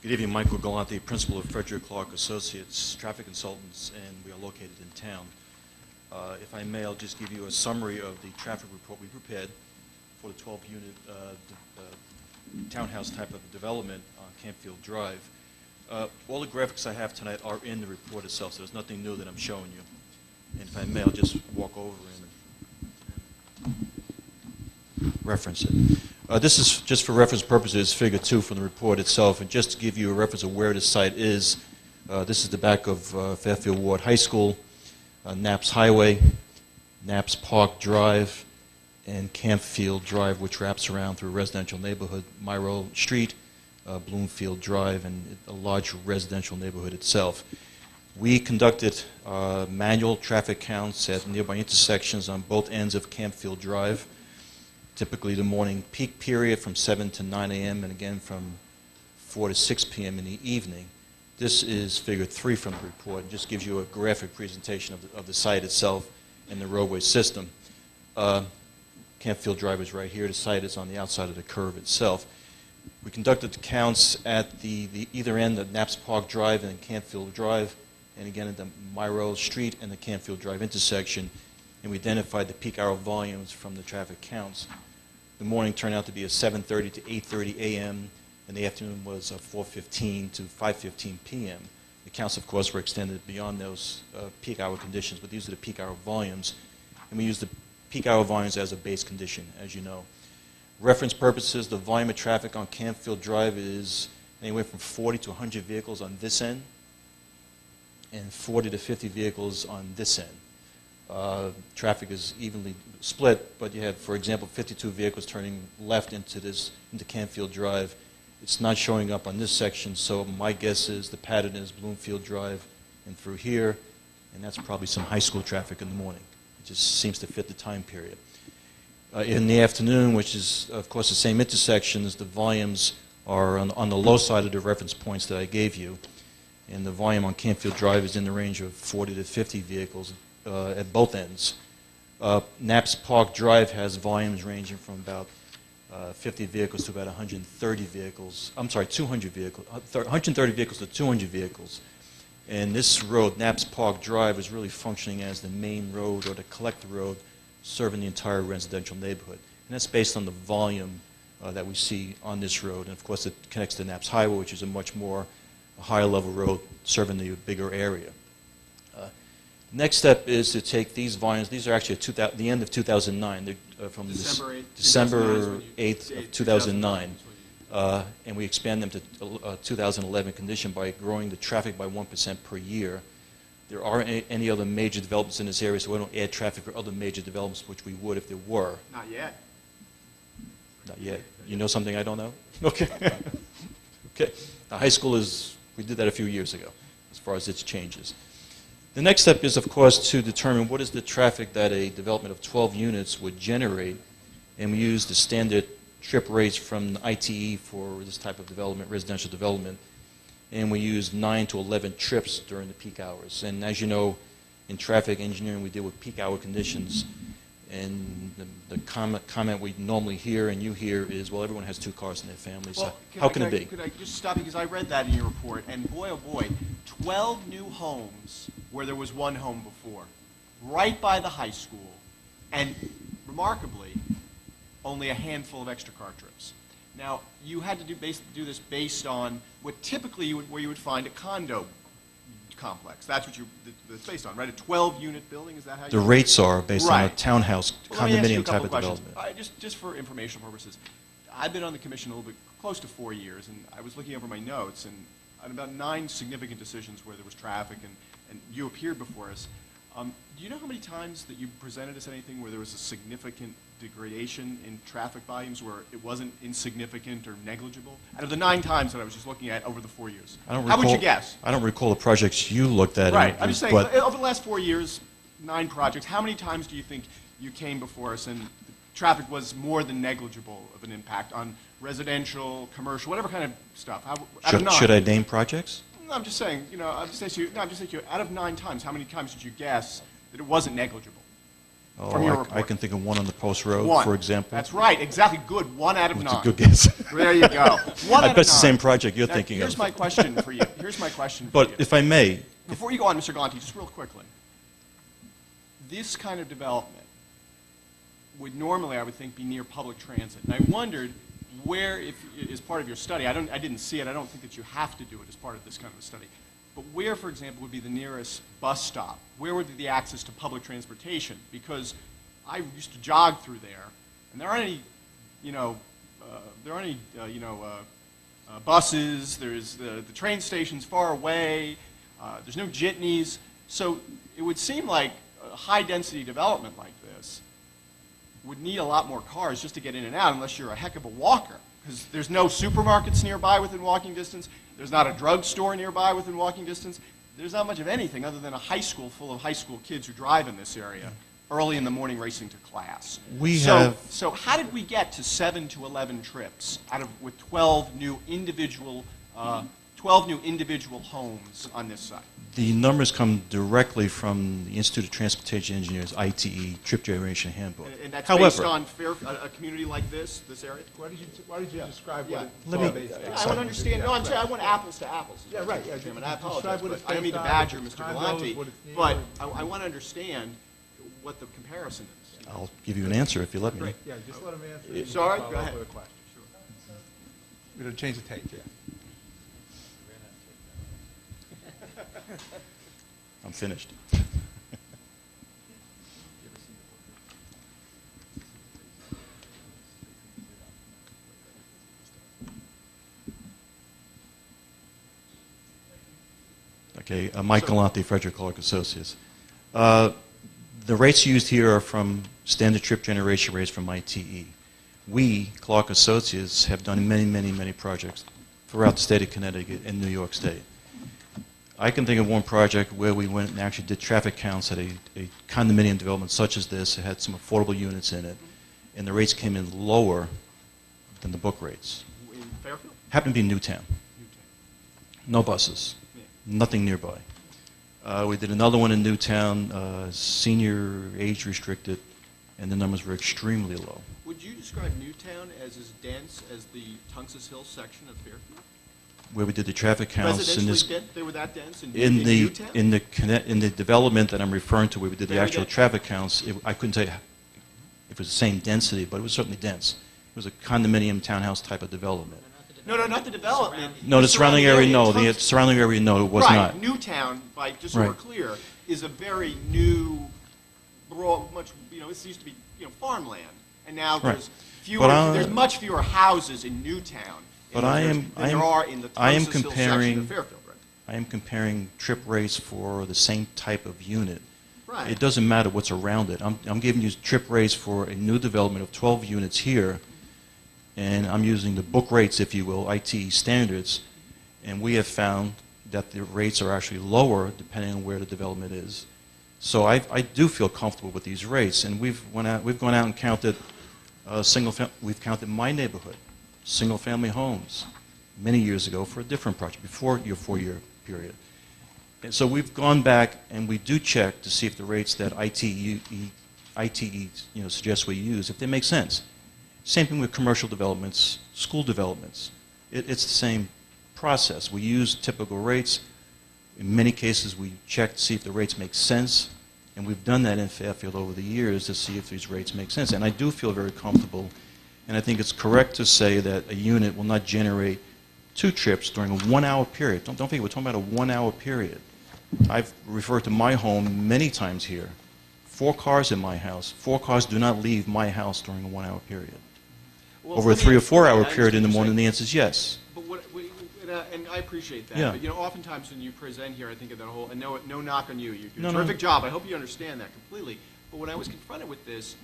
Good evening, Michael Galante, Principal of Frederick Clark Associates, Traffic Consultants, and we are located in town. If I may, I'll just give you a summary of the traffic report we prepared for the 12-unit townhouse type of development on Campfield Drive. All the graphics I have tonight are in the report itself, so there's nothing new that I'm showing you. And if I may, I'll just walk over and reference it. This is just for reference purposes, figure 2 from the report itself, and just to give you a reference of where the site is, this is the back of Fairfield Ward High School, Knapp's Highway, Knapp's Park Drive, and Campfield Drive, which wraps around through a residential neighborhood, Myro Street, Bloomfield Drive, and a large residential neighborhood itself. We conducted manual traffic counts at nearby intersections on both ends of Campfield Drive, typically the morning peak period from 7 to 9 a.m. and again from 4 to 6 p.m. in the evening. This is figure 3 from the report. It just gives you a graphic presentation of the site itself and the roadway system. Campfield Drive is right here. The site is on the outside of the curve itself. We conducted the counts at the either end of Knapp's Park Drive and Campfield Drive, and again at the Myro Street and the Campfield Drive intersection, and we identified the peak hour volumes from the traffic counts. The morning turned out to be a 7:30 to 8:30 a.m., and the afternoon was 4:15 to 5:15 p.m. The counts, of course, were extended beyond those peak hour conditions, but these are the peak hour volumes, and we use the peak hour volumes as a base condition, as you know. Reference purposes, the volume of traffic on Campfield Drive is anywhere from 40 to 100 vehicles on this end, and 40 to 50 vehicles on this end. Traffic is evenly split, but you have, for example, 52 vehicles turning left into Campfield Drive. It's not showing up on this section, so my guess is the pattern is Bloomfield Drive and through here, and that's probably some high school traffic in the morning. It just seems to fit the time period. In the afternoon, which is, of course, the same intersections, the volumes are on the low side of the reference points that I gave you, and the volume on Campfield Drive is in the range of 40 to 50 vehicles at both ends. Knapp's Park Drive has volumes ranging from about 50 vehicles to about 130 vehicles. I'm sorry, 200 vehicles, 130 vehicles to 200 vehicles. And this road, Knapp's Park Drive, is really functioning as the main road or the collector road serving the entire residential neighborhood. And that's based on the volume that we see on this road. And of course, it connects to Knapp's Highway, which is a much more higher level road serving the bigger area. Next step is to take these volumes. These are actually the end of 2009. They're from December 8th of 2009. And we expand them to 2011 condition by growing the traffic by 1% per year. There aren't any other major developments in this area, so we don't add traffic for other major developments, which we would if there were. Not yet. Not yet. You know something I don't know? Okay. Okay. Now, high school we did that a few years ago, as far as its changes. The next step is, of course, to determine what is the traffic that a development of 12 units would generate, and we use the standard trip rates from the ITE for this type of development, residential development, and we use 9 to 11 trips during the peak hours. And as you know, in traffic engineering, we deal with peak hour conditions, and the comment we normally hear and you hear is, well, everyone has 2 cars in their family, so how can it be? Could I just stop you, because I read that in your report, and boy, oh boy, 12 new homes where there was 1 home before, right by the high school, and remarkably, only a handful of extra car trips. Now, you had to do this based on what typically where you would find a condo complex. That's what it's based on, right? A 12-unit building, is that how you... The rates are based on a Right. townhouse condominium type of development. Just for informational purposes, I've been on the commission a little bit close to 4 years, and I was looking over my notes, and on about 9 significant decisions where there was traffic, and you appeared before us. Do you know how many times that you presented us anything where there was a significant degradation in traffic volumes where it wasn't insignificant or negligible? Out of the 9 times that I was just looking at over the 4 years, how would you guess? I don't recall the projects you looked at. Right. I'm just saying, over the last 4 years, 9 projects, how many times do you think you came before us and traffic was more than negligible of an impact on residential, commercial, whatever kind of stuff? Should I name projects? No, I'm just saying, I'm just asking you, out of 9 times, how many times did you guess that it wasn't negligible? from your Oh, report? I can think of one on the Post Road, One. for example. That's right, exactly. Good. 1 out of It's a 9. good guess. There you go. 1 I out bet it's of the 9. same project you're Now, thinking here's of. my question for you. Here's my question for But you. if I may, Before you go on, Mr. Gonti, just real quickly. This kind of development would normally, I would think, be near public transit. And I wondered where, if as part of your study, I didn't see it, I don't think that you have to do it as part of this kind of a study, but where, for example, would be the nearest bus stop? Where would be the access to public transportation? Because I used to jog through there, and there aren't any, buses. There's the train station's far away. There's no jitneys. So it would seem like a high-density development like this would need a lot more cars just to get in and out, unless you're a heck of a walker, because there's no supermarkets nearby within walking distance. There's not a drugstore nearby within walking distance. There's not much of anything other than a high school full of high school kids who drive in this area early in the morning racing to class. So how did we get to 7 to 11 trips with 12 new individual homes on this site? the numbers come directly from the Institute of Transportation Engineers, ITE, Trip Generation Handbook. And that's However, based on a community like this area? Why did you describe what it's Let me- all based on? I want to understand. No, I'm saying I want apples to apples. Yeah, right, yeah, Chairman, you I describe apologize, what but it's I don't mean to based on, badger what Mr. time Galante, goes, what it's near. but I want to understand what the comparison is. I'll give you an answer if you let me. Right, yeah, just let him answer. and Sorry, follow go up ahead. with a question. We're going to change the tape, yeah. I'm finished. Okay, Mike Galante, Frederick Clark Associates. The rates used here are from standard trip generation rates from ITE. We, Clark Associates, have done many projects throughout the state of Connecticut and New York State. I can think of one project where we went and actually did traffic counts at a condominium development such as this. It had some affordable units in it, and the rates came in lower than the book rates. In Fairfield? Happened to be Newtown. No buses. Yeah. Nothing nearby. We did another one in Newtown, senior age restricted, and the numbers were extremely low. Would you describe Newtown as dense as the Tunxus Hill section of Fairfield? Where we did the traffic counts in this, Residentially dense? They were that dense in in Newtown? in the development that I'm referring to, where we did the Very actual dense. traffic counts. I couldn't tell you if it was the same density, but it was certainly dense. It was a condominium townhouse type of development. No, not the development. No, the surrounding area, no. The Tunxus- surrounding area, no, it was right. not. Newtown, just so we're Right. clear, is a very new, broad, much, this used to be, farmland. And now Right. there's fewer, But there's much fewer houses in Newtown But than there are in the I am Tunxus Hill section comparing- of Fairfield, right? I am comparing trip rates for the same type of unit. Right. It doesn't matter what's around it. I'm giving you trip rates for a new development of 12 units here, and I'm using the book rates, if you will, ITE standards, and we have found that the rates are actually lower depending on where the development is. So I do feel comfortable with these rates, and we've gone out and counted we've counted my neighborhood, single-family homes, many years ago for a different project, before your 4-year period. And so we've gone back and we do check to see if the rates that ITE suggests we use, if they make sense. Same thing with commercial developments, school developments. It's the same process. We use typical rates. In many cases, we check to see if the rates make sense, and we've done that in Fairfield over the years to see if these rates make sense. And I do feel very comfortable, and I think it's correct to say that a unit will not generate 2 trips during a 1-hour period. Don't forget, we're talking about a 1-hour period. I've referred to my home many times here. 4 cars in my house. 4 cars do not leave my house during a 1-hour period. Well, Over a let me 3 or explain. 4-hour I period in the understand morning, what the you're answer is yes. But and I appreciate that. Yeah. But oftentimes when you present here, I think of that whole. And no knock on you. You do No, a no. terrific job. I hope you understand that completely. But when I was confronted with this,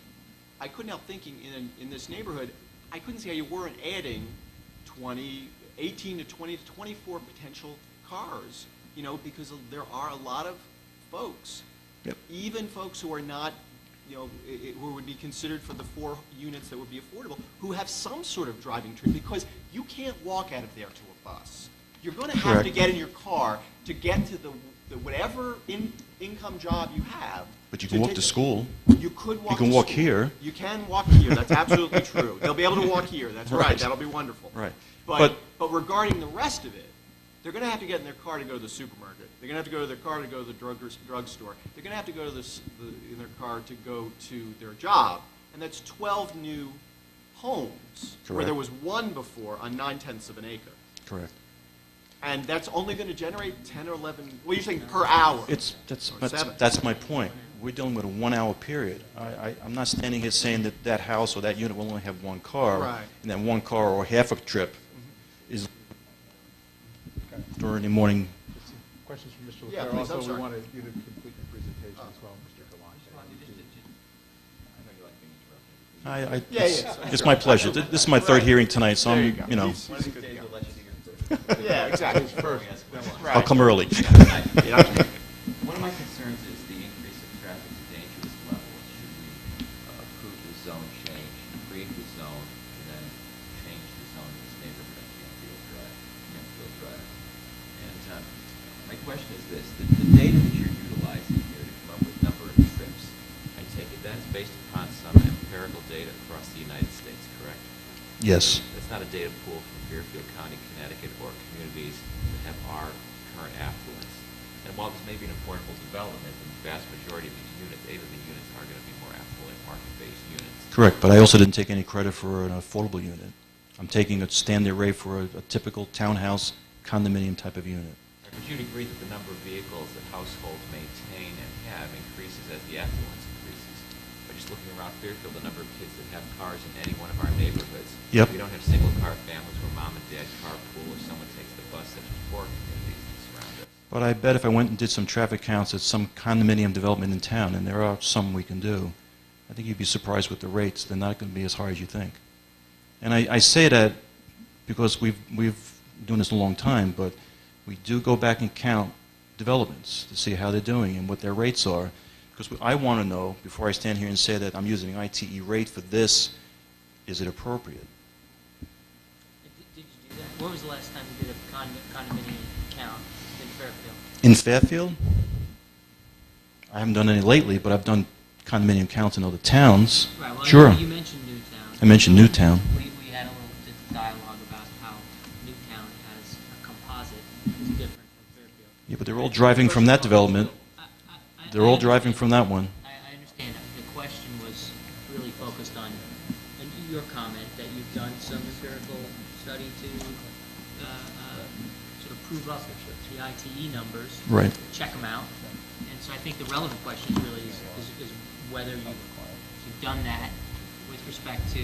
I couldn't help thinking in this neighborhood, I couldn't see how you weren't adding 18 to 20 to 24 potential cars. Because there are a lot of folks, Yep. even folks who are not. Who would be considered for the 4 units that would be affordable, who have some sort of driving trip, because you can't walk out of there to a bus. You're going to have to Correct. get in your car to get to the whatever income job you have. But you can walk to school. You could walk You can to walk school. here. You can walk here. That's absolutely true. They'll be able to walk here. That's right. Right. That'll be wonderful. Right. But regarding the rest of it, they're going to have to get in their car to go to the supermarket. They're going to have to go to their car to go to the drugstore. They're going to have to go to in their car to go to their job. And that's 12 new homes where Correct. there was one before on 9/10 of an acre. Correct. And that's only going to generate 10 or 11, well, you're saying per hour. Or 7. That's my point. We're dealing with a 1 hour period. I'm not standing here saying that that house or that unit will only have one car. Right. And that one car or half a trip is Okay. during the morning. Questions from Mr. Yeah, Leclerc? please, I'm Also, we sorry. wanted you to complete your presentation as well, Mr. Galante. It's my pleasure. This is my third hearing tonight, so There you I'm, go. you know, He's good to go. Yeah, exactly. First, I'll come early. Yeah. One of my concerns is the increase of traffic to dangerous levels. Should we approve the zone change, create the zone, and then change the zone in this neighborhood on Canfield Drive? And my question is this, the data that you're utilizing here to come up with number of trips, I take it that's based upon some empirical data across the United States, correct? Yes. It's not a data pool from Fairfield County, Connecticut, or communities that have our current affluence. And while this may be an affordable development, the vast majority of these units, 8 of the units, are going to be more affluent, market-based units. Correct, but I also didn't take any credit for an affordable unit. I'm taking a standard rate for a typical townhouse condominium type of unit. Would you agree that the number of vehicles that households maintain and have increases as the affluence increases? By just looking around Fairfield, the number of kids that have cars in any one of our neighborhoods. Yep. We don't have single-car families where mom and dad carpool or someone takes the bus, such as poor communities that surround us. But I bet if I went and did some traffic counts at some condominium development in town, and there are some we can do, I think you'd be surprised with the rates. They're not going to be as high as you think. And I say that because we've doing this a long time, but we do go back and count developments to see how they're doing and what their rates are. Because I want to know, before I stand here and say that I'm using an ITE rate for this, is it appropriate? Did you do that? When was the last time you did a condominium count in Fairfield? In Fairfield? I haven't done any lately, but I've done condominium counts in other towns. Right, well, Sure. you mentioned Newtown. I mentioned Newtown. We had a little dialogue about how Newtown has a composite that's different from Fairfield. Yeah, but they're all driving from that development. They're all driving from that one. I understand. The question was really focused on your comment that you've done some empirical study to sort of prove up the ITE numbers. Right. Check them out. And so I think the relevant question really is whether you've done that with respect to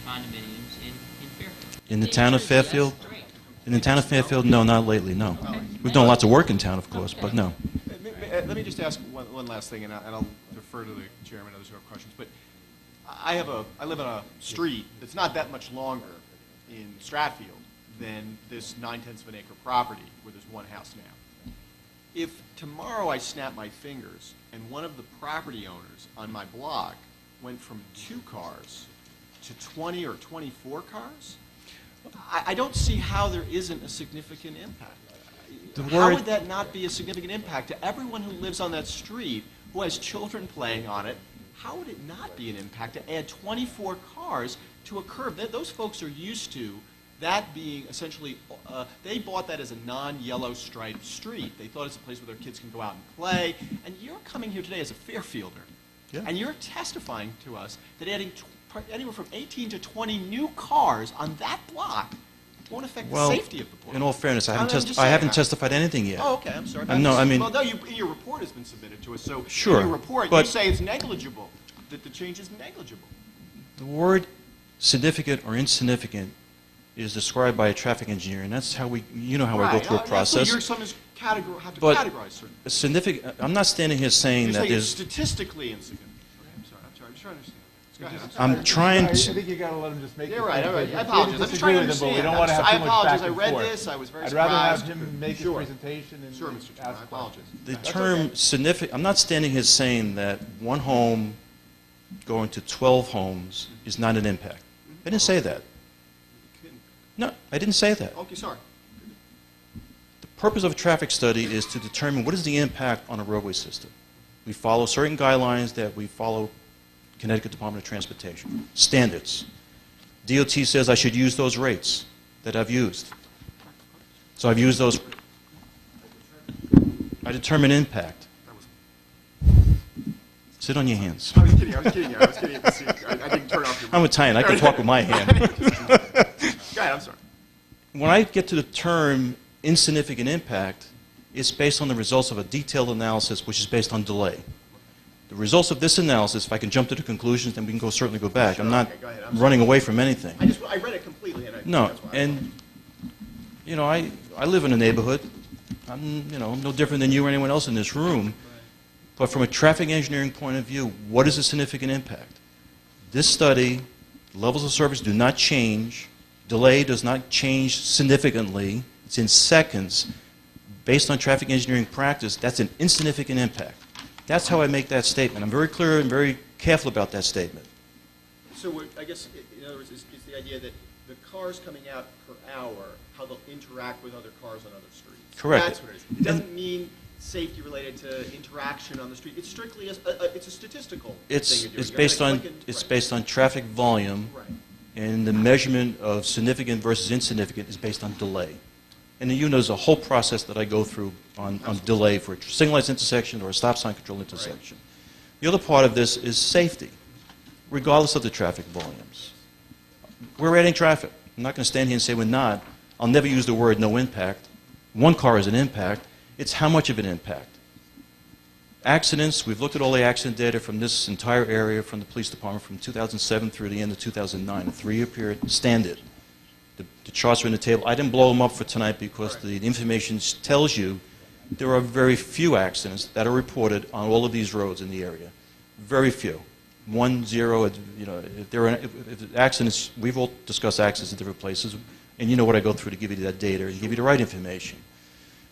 condominiums in Fairfield. In the The town of answer is yes, Fairfield? great. In the town of Fairfield, no, not lately, no. We've done lots of work in town, of course, but no. Let me just ask one last thing, and I'll defer to the chairman and others who have questions. But I live on a street that's not that much longer in Stratfield than this 9/10 of an acre property where there's one house now. If tomorrow I snap my fingers and one of the property owners on my block went from 2 cars to 20 or 24 cars, I don't see how there isn't a significant impact. How would that not be a significant impact to everyone who lives on that street, who has children playing on it? How would it not be an impact to add 24 cars to a curb? Those folks are used to that being essentially, they bought that as a non-yellow striped street. They thought it's a place where their kids can go out and play. And you're coming here today as a Fairfielder, Yeah. and you're testifying to us that adding anywhere from 18 to 20 new cars on that block won't affect Well, the safety of the block. in all fairness, I I'm just I saying haven't that. testified anything yet. Oh, okay, I'm sorry. No, I mean- Well, no, your report has been submitted to us, so Sure, in your report, you but- say it's negligible, that the change is negligible. The word significant or insignificant is described by a traffic engineer, and that's how you know how I go through a process. Your some is have to But categorize certain. significant, I'm not standing here saying You're that saying it's there's, statistically insignificant. Okay, I'm sorry, I'm just trying to understand. Go ahead. I'm trying I to, think you got to let him just make You're his right, point. all right. I We apologize. I'm just disagree trying to with him, but we understand. don't want to have I too much apologize. back I and read forth. this. I was very I'd rather have surprised. him make his Sure. presentation and Sure, Mr. Chairman, ask I apologize. the That's term okay. significant, I'm not standing here saying that one home going to 12 homes is not an impact. I didn't say that. No, I didn't say that. Okay, sorry. The purpose of a traffic study is to determine what is the impact on a roadway system. We follow certain guidelines that we follow Connecticut Department of Transportation. Standards. DOT says I should use those rates that I've used. So I've used those. I determine impact. Sit on your hands. I was kidding. I didn't turn off your I'm Italian. I can talk with my hand. Go ahead, I'm sorry. When I get to the term insignificant impact, it's based on the results of a detailed analysis, which is based on delay. The results of this analysis, if I can jump to the conclusions, then we can certainly go back. I'm not Okay, go ahead. I'm running away from anything. I read it completely, and No, that's why. and, you know, I live in a neighborhood. I'm, you know, no different than you or anyone else in this room. But from a traffic engineering point of view, what is a significant impact? This study, levels of service do not change. Delay does not change significantly. It's in seconds. Based on traffic engineering practice, that's an insignificant impact. That's how I make that statement. I'm very clear and very careful about that statement. So I guess, in other words, is the idea that the cars coming out per hour, how they'll interact with other cars on other streets. Correct. That's what it is. It doesn't mean safety related to interaction on the street. It's strictly it's a statistical thing you're doing. It's based on Right. based on traffic volume, Right. and the measurement of significant versus insignificant is based on delay. And then there's a whole process that I go through on delay for a signalized intersection or a stop sign control intersection. The other part of this is safety, regardless of the traffic volumes. We're adding traffic. I'm not going to stand here and say we're not. I'll never use the word no impact. One car is an impact. It's how much of an impact. Accidents, we've looked at all the accident data from this entire area from the police department from 2007 through the end of 2009, a 3-year period, standard. The charts are in the table. I didn't blow them up for tonight because the information tells you there are very few accidents that are reported on all of these roads in the area. Very few. 1, 0, you know, if accidents, we've all discussed accidents in different places, and you know what I go through to give you that data and give you the right information.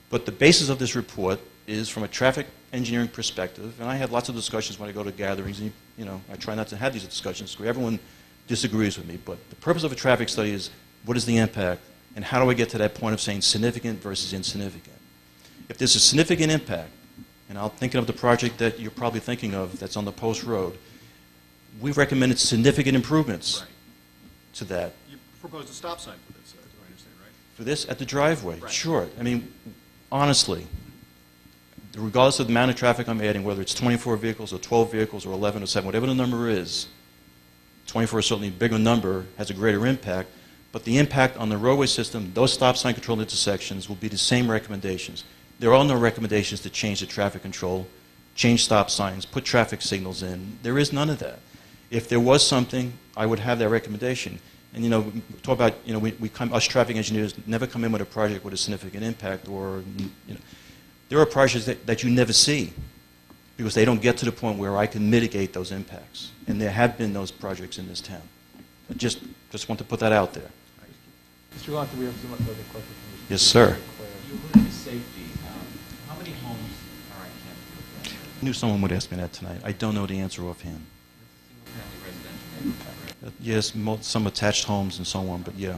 But the basis of this report is from a traffic engineering perspective, and I have lots of discussions when I go to gatherings, and you know, I try not to have these discussions because everyone disagrees with me, but the purpose of a traffic study is what is the impact, and how do I get to that point of saying significant versus insignificant? If there's a significant impact, and I'm thinking of the project that you're probably thinking of that's on the Post Road, we've recommended significant improvements Right. to that. You proposed a stop sign for this, do I understand, right? For this, at the driveway, Right. sure. I mean, honestly, regardless of the amount of traffic I'm adding, whether it's 24 vehicles or 12 vehicles or 11 or 7, whatever the number is, 24 is certainly a bigger number, has a greater impact, but the impact on the roadway system, those stop sign control intersections will be the same recommendations. There are no recommendations to change the traffic control, change stop signs, put traffic signals in. There is none of that. If there was something, I would have that recommendation. And, you know, we talk about, you know, us traffic engineers never come in with a project with a significant impact or, you know, there are projects that you never see because they don't get to the point where I can mitigate those impacts. And there have been those projects in this town. I just want to put that out there. Mr. Galante, we have some other questions from Mr. Yes, sir. You alluded to safety. How many homes are on Campfield Drive? I knew someone would ask me that tonight. I don't know the answer offhand. It's a single-family residential neighborhood, right? Yes, some attached homes and so on, but yeah.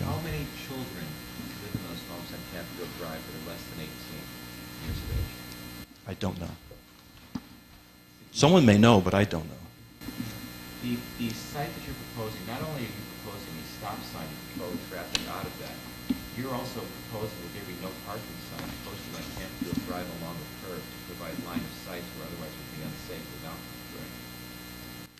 How many children live in those homes on Campfield Drive that are less than 18 years of age? I don't know. Someone may know, but I don't know. The site that you're proposing, not only are you proposing a stop sign to control traffic out of that, you're also proposing that there be no parking signs posted on Campfield Drive along the curb to provide line of sight where otherwise it would be unsafe without them, correct?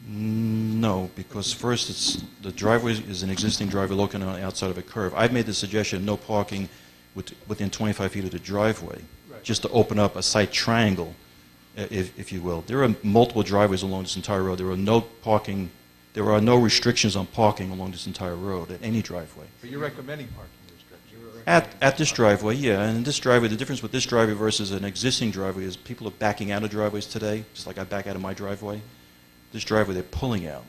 No, because first, the driveway is an existing driveway located on the outside of a curve. I've made the suggestion of no parking within 25 feet of the driveway, Right. just to open up a site triangle, if you will. There are multiple driveways along this entire road. There are no restrictions on parking along this entire road at any driveway. But you're recommending parking restrictions. At this driveway, yeah, and this driveway, the difference with this driveway versus an existing driveway is people are backing out of driveways today, just like I back out of my driveway. This driveway, they're pulling out.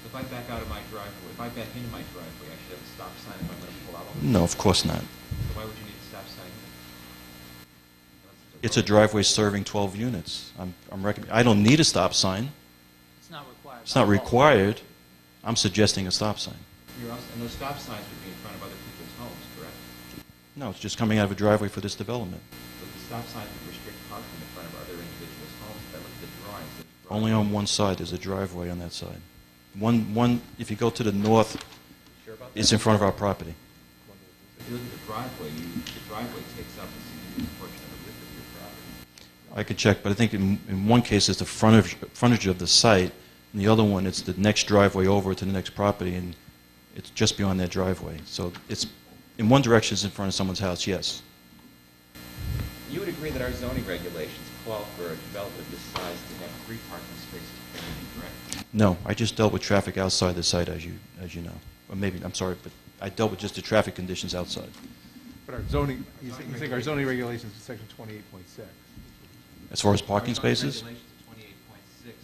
If I back out of my driveway, if I back into my driveway, I should have a stop sign if I'm going to pull out. No, of course not. So why would you need a stop sign? It's a driveway serving 12 units. I don't need a stop sign. It's not required. It's not required. I'm suggesting a stop sign. And those stop signs would be in front of other people's homes, correct? No, it's just coming out of a driveway for this development. But the stop signs would restrict parking in front of other individuals' the drawings. Only on one side, there's a driveway on that side. One, if you go to the north, Sure about that? is in front of our property. If you look at the driveway, the driveway takes up a significant portion of the width of your property. I could check, but I think in one case it's the frontage of the site, and the other one it's the next driveway over to the next property, and it's just beyond that driveway. So it's, in one direction it's in front of someone's house, yes. You would agree that our zoning regulations call for a development this size to have 3 parking spaces per unit, correct? No, I just dealt with traffic outside the site, as you know. Or maybe, I'm sorry, but I dealt with just the traffic conditions outside. But our zoning, you think our zoning regulations in section 28.6. As far as parking Our zoning spaces? regulations of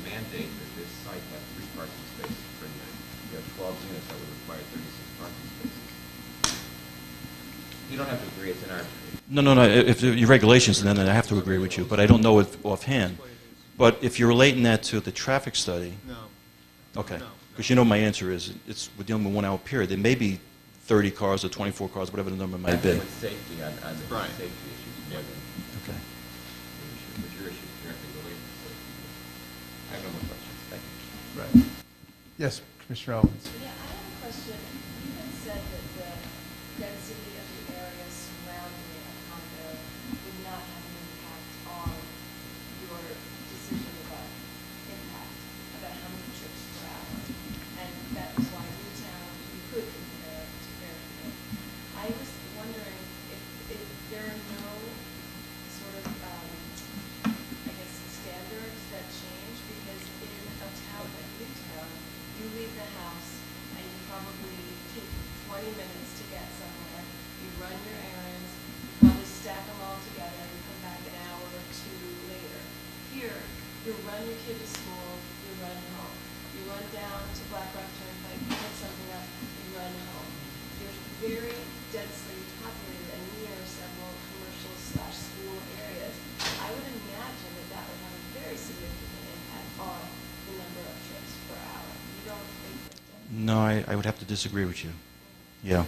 28.6 mandate that this site have 3 parking spaces per unit. You have 12 units that would require 36 parking spaces. You don't have to agree, it's in our... No. If your regulations, then I have to agree with you, but I don't know it offhand. But if you're relating that to the traffic study, No. okay. No. Because you know my answer is, we're dealing with a 1 hour period. There may be 30 cars or 24 cars, whatever the number might be. With safety on the Right. safety issues more than Okay. but your issue is directly related to safety. I have no more questions. Thank you. Right. Yes, Commissioner Owens. Yeah, I have a question. You had said that the density of the area surrounding a condo would not have an impact on your decision about impact, about how many trips per hour. And that was why Newtown, you could compare it to Fairfield. I was wondering if there are no sort of, I guess, standards that change, because in a town like Newtown, you leave the house and you probably take 20 minutes to get somewhere. You run your errands, you probably stack them all together, and you come back an hour or 2 later. Here, you run your kid to school, you run home. You run down to Black Rock Turnpike, you pick something up, you run home. You're very densely populated and near several commercial/school areas. I would imagine that that would have a very significant impact on the number of trips per hour. You don't think that? No, I would have to disagree with you. Yeah.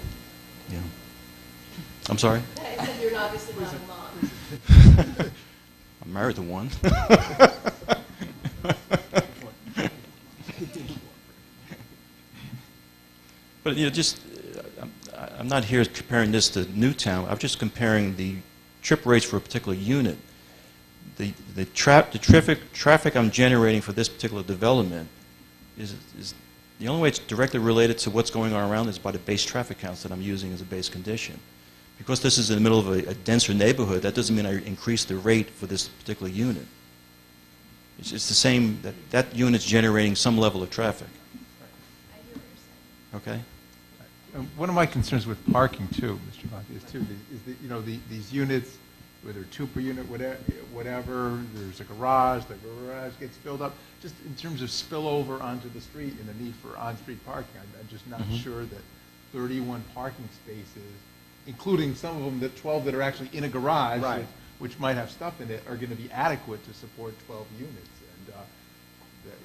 I'm sorry? Except you're obviously not a mom. I'm married to one. But, just, I'm not here comparing this to Newtown. I'm just comparing the trip rates for a particular unit. The traffic I'm generating for this particular development is the only way it's directly related to what's going on around is by the base traffic counts that I'm using as a base condition. Because this is in the middle of a denser neighborhood, that doesn't mean I increase the rate for this particular unit. It's the same, that unit's generating some level of traffic. I hear what you're saying. Okay? And one of my concerns with parking too, Mr. Conti, is that, these units, whether 2 per unit, whatever, there's a garage, the garage gets filled up. Just in terms of spillover onto the street and the need for on-street parking, I'm just not sure that 31 parking spaces, including some of them, 12 that are actually in a garage, Right. which might have stuff in it, are going to be adequate to support 12 units.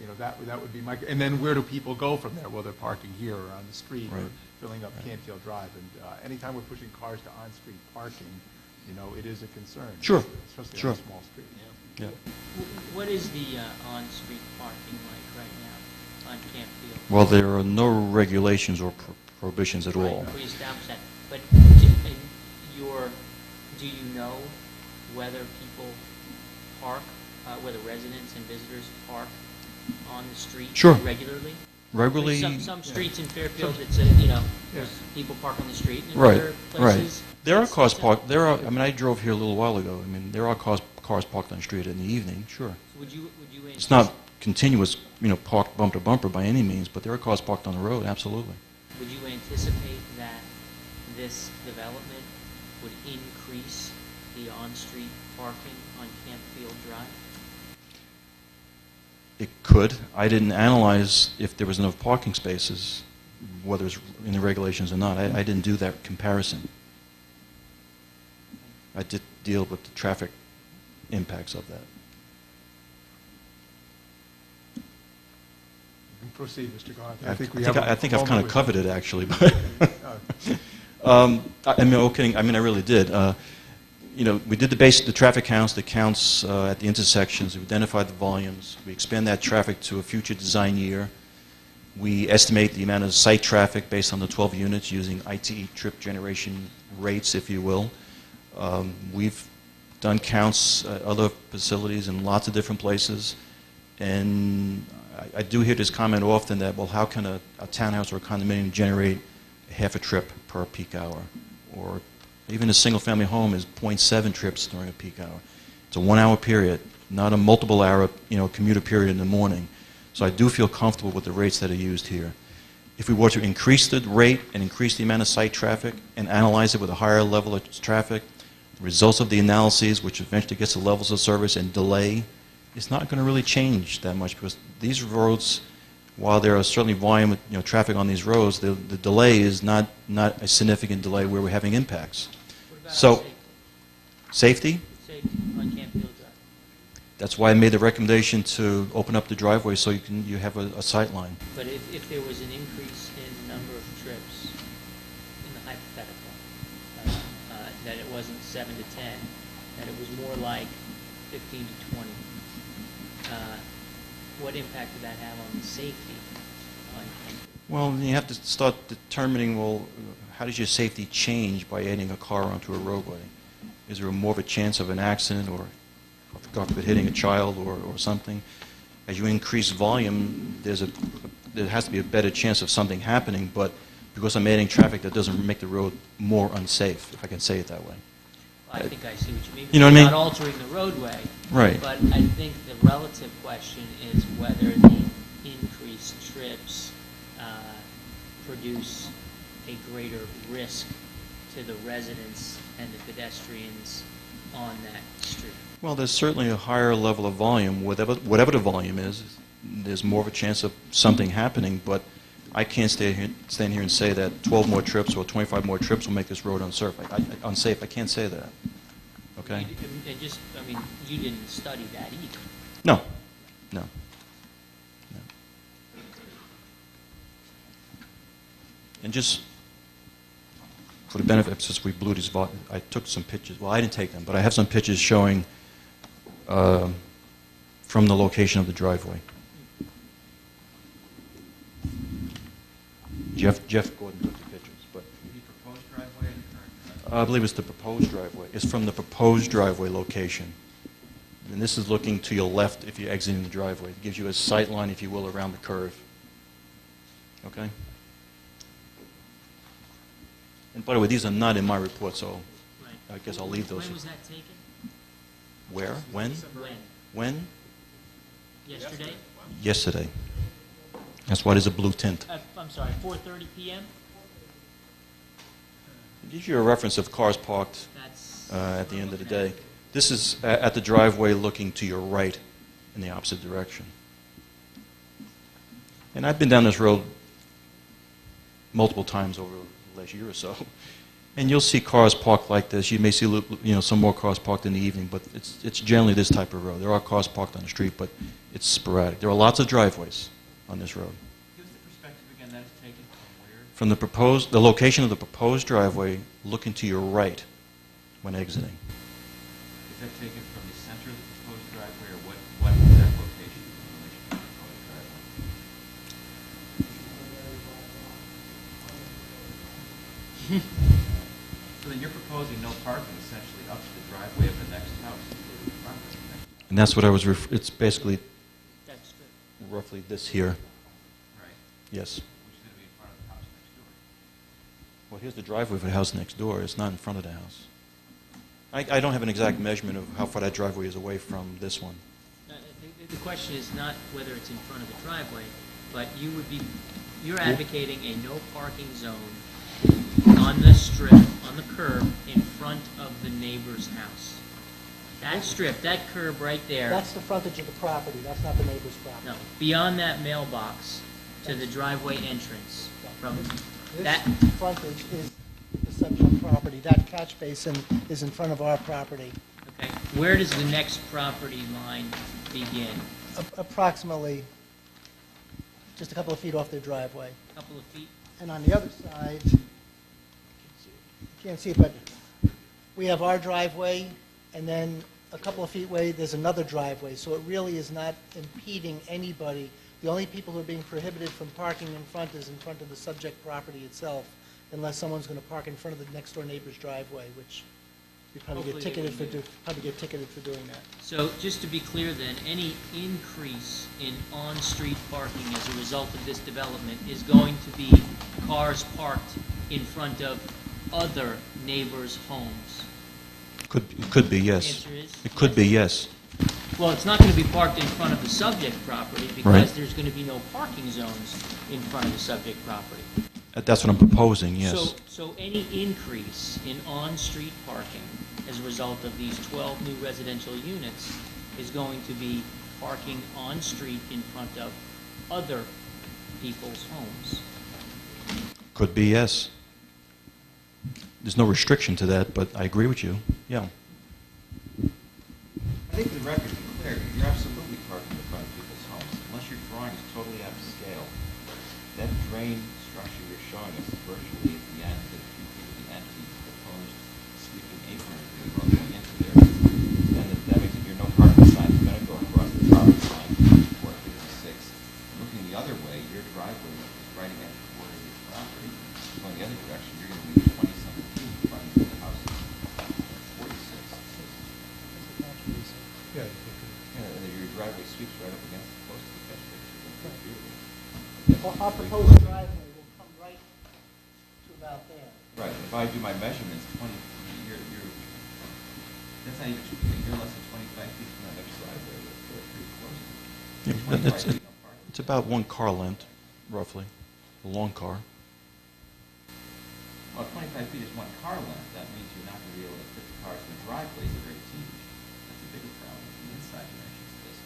And that would be my. And then where do people go from there? Well, they're parking here or on the street or Right. filling up Canfield Drive. And anytime we're pushing cars to on-street parking, it is a concern. Sure. Especially Sure. on a small street. Yeah. What is the on-street parking like right now on Campfield? Well, there are no regulations or prohibitions at all. Right, we established that. But do you know whether people park, whether residents and visitors park on the street Sure. regularly? Regularly, Some streets in Fairfield, it's people park on the street, and right, other right. places. There are it's- cars it's a- parked. I drove here a little while ago. There are cars parked on the street in the evening. Sure. Would you It's not continuous, parked bumper to bumper by any means, but there are cars parked on the road. Absolutely. Would you anticipate that this development would increase the on-street parking on Campfield Drive? It could. I didn't analyze if there was enough parking spaces, whether it's in the regulations or not. I didn't do that comparison. I did deal with the traffic impacts of that. You can proceed, Mr. Conti. I think I've kind of covered it actually. Uh, I really did. we did the traffic counts, the counts at the intersections. We identified the volumes. We expand that traffic to a future design year. We estimate the amount of site traffic based on the 12 units using ITE trip generation rates, if you will. We've done counts at other facilities in lots of different places. And I do hear this comment often that, well, how can a townhouse or a condominium generate half a trip per peak hour? Or even a single-family home is 0.7 trips during a peak hour. It's a 1 hour period, not a multiple hour, commuter period in the morning. So I do feel comfortable with the rates that are used here. If we were to increase the rate and increase the amount of site traffic and analyze it with a higher level of traffic, the results of the analyses, which eventually gets to levels of service and delay, it's not going to really change that much because these roads, while there are certainly volume, traffic on these roads, the delay is not a significant delay where we're having impacts. What about So, safety? Safety on Campfield Drive. That's why I made the recommendation to open up the driveway so you have a sight line. But if there was an increase in number of trips, in the hypothetical, that it wasn't 7 to 10, that it was more like 15 to 20, what impact would that have on the safety on Campfield? Well, you have to start determining, well, how does your safety change by adding a car onto a roadway? Is there more of a chance of an accident or, God forbid, hitting a child or something? As you increase volume, there has to be a better chance of something happening, but because I'm adding traffic, that doesn't make the road more unsafe, if I can say it that way. I think I see what you mean. You know what I You're mean? not altering the roadway. Right. But I think the relative question is whether the increased trips produce a greater risk to the residents and the pedestrians on that street. Well, there's certainly a higher level of volume. Whatever the volume is, there's more of a chance of something happening, but I can't stand here and say that 12 more trips or 25 more trips will make this road unsafe. I can't say that. Okay? You didn't study that either. No. And just for the benefit, since we blew these, I took some pictures. Well, I didn't take them, but I have some pictures showing from the location of the driveway. Jeff Gordon took the pictures, but The proposed driveway and the current driveway? I believe it's the proposed driveway. It's from the proposed driveway location. And this is looking to your left if you're exiting the driveway. It gives you a sight line, if you will, around the curve. Okay? And by the way, these are not in my report, so Right. I guess I'll leave those. When was that taken? Where? When? When? Yesterday? Yesterday. That's why there's a blue tint. I'm sorry, 4:30 p.m.? It gives you a reference of cars parked That's... at the end of the day. This is at the driveway looking to your right in the opposite direction. And I've been down this road multiple times over the last year or so, and you'll see cars parked like this. You may see some more cars parked in the evening, but it's generally this type of road. There are cars parked on the street, but it's sporadic. There are lots of driveways on this road. Give us the perspective again, that is taken From from where? the location of the proposed driveway looking to your right when exiting. Is that taken from the center of the proposed driveway, or what is that location in relation to the proposed driveway? So then you're proposing no parking essentially up to the driveway of the next house. And that's what I was, it's basically That's good. roughly this here. Right. Yes. Which is going to be in front of the house next door. Well, here's the driveway for the house next door. It's not in front of the house. I don't have an exact measurement of how far that driveway is away from this one. The question is not whether it's in front of the driveway, but you're advocating a no parking zone on the strip, on the curb, in front of the neighbor's house. That strip, that curb right there. That's the frontage of the property, that's not the neighbor's property. No, beyond that mailbox to the driveway entrance. From This that, frontage is the subject property, that catch basin is in front of our property, okay, where does the next property line begin? approximately just a couple of feet off their driveway. A couple of feet? And on the other side, you can't see it, but we have our driveway, and then a couple of feet away, there's another driveway, so it really is not impeding anybody. The only people who are being prohibited from parking in front is in front of the subject property itself, unless someone's going to park in front of the next-door neighbor's driveway, which you probably get Hopefully they ticketed for, wouldn't. probably get ticketed for doing that. So just to be clear then, any increase in on-street parking as a result of this development is going to be cars parked in front of other neighbors' homes? It could be, yes. Answer is? It could be, yes. Well, it's not going to be parked in front of the subject property Right. because there's going to be no parking zones in front of the subject property. That's what I'm proposing, yes. So any increase in on-street parking as a result of these 12 new residential units is going to be parking on-street in front of other people's homes. Could be, yes. There's no restriction to that, but I agree with you, yeah. I think the record is clear. You're absolutely parking in front of people's homes, unless your drawing is totally out of scale. That drain structure you're showing us is virtually at the end, at a few feet of the end, the proposed sweeping apron you're going into there. And that means that your no parking sign is going to go across the property line, 456. Looking the other way, your driveway is right against the border of your property. Going the other direction, you're going to be 20-something feet in front of the house, 46. Yeah. Yeah, and then your driveway sweeps right up against the post of the catch basin. Well, our proposed driveway will come right to about there. Right, if I do my measurements, 20, that's not even, you're less than 25 feet from that other side there, that's pretty close. Yeah, 25 feet, no parking. It's about one car length, roughly, a long car. Well, 25 feet is one car length, that means you're not going to be able to fit the cars in the driveways that are 18. That's a bigger problem, the inside dimensions of this.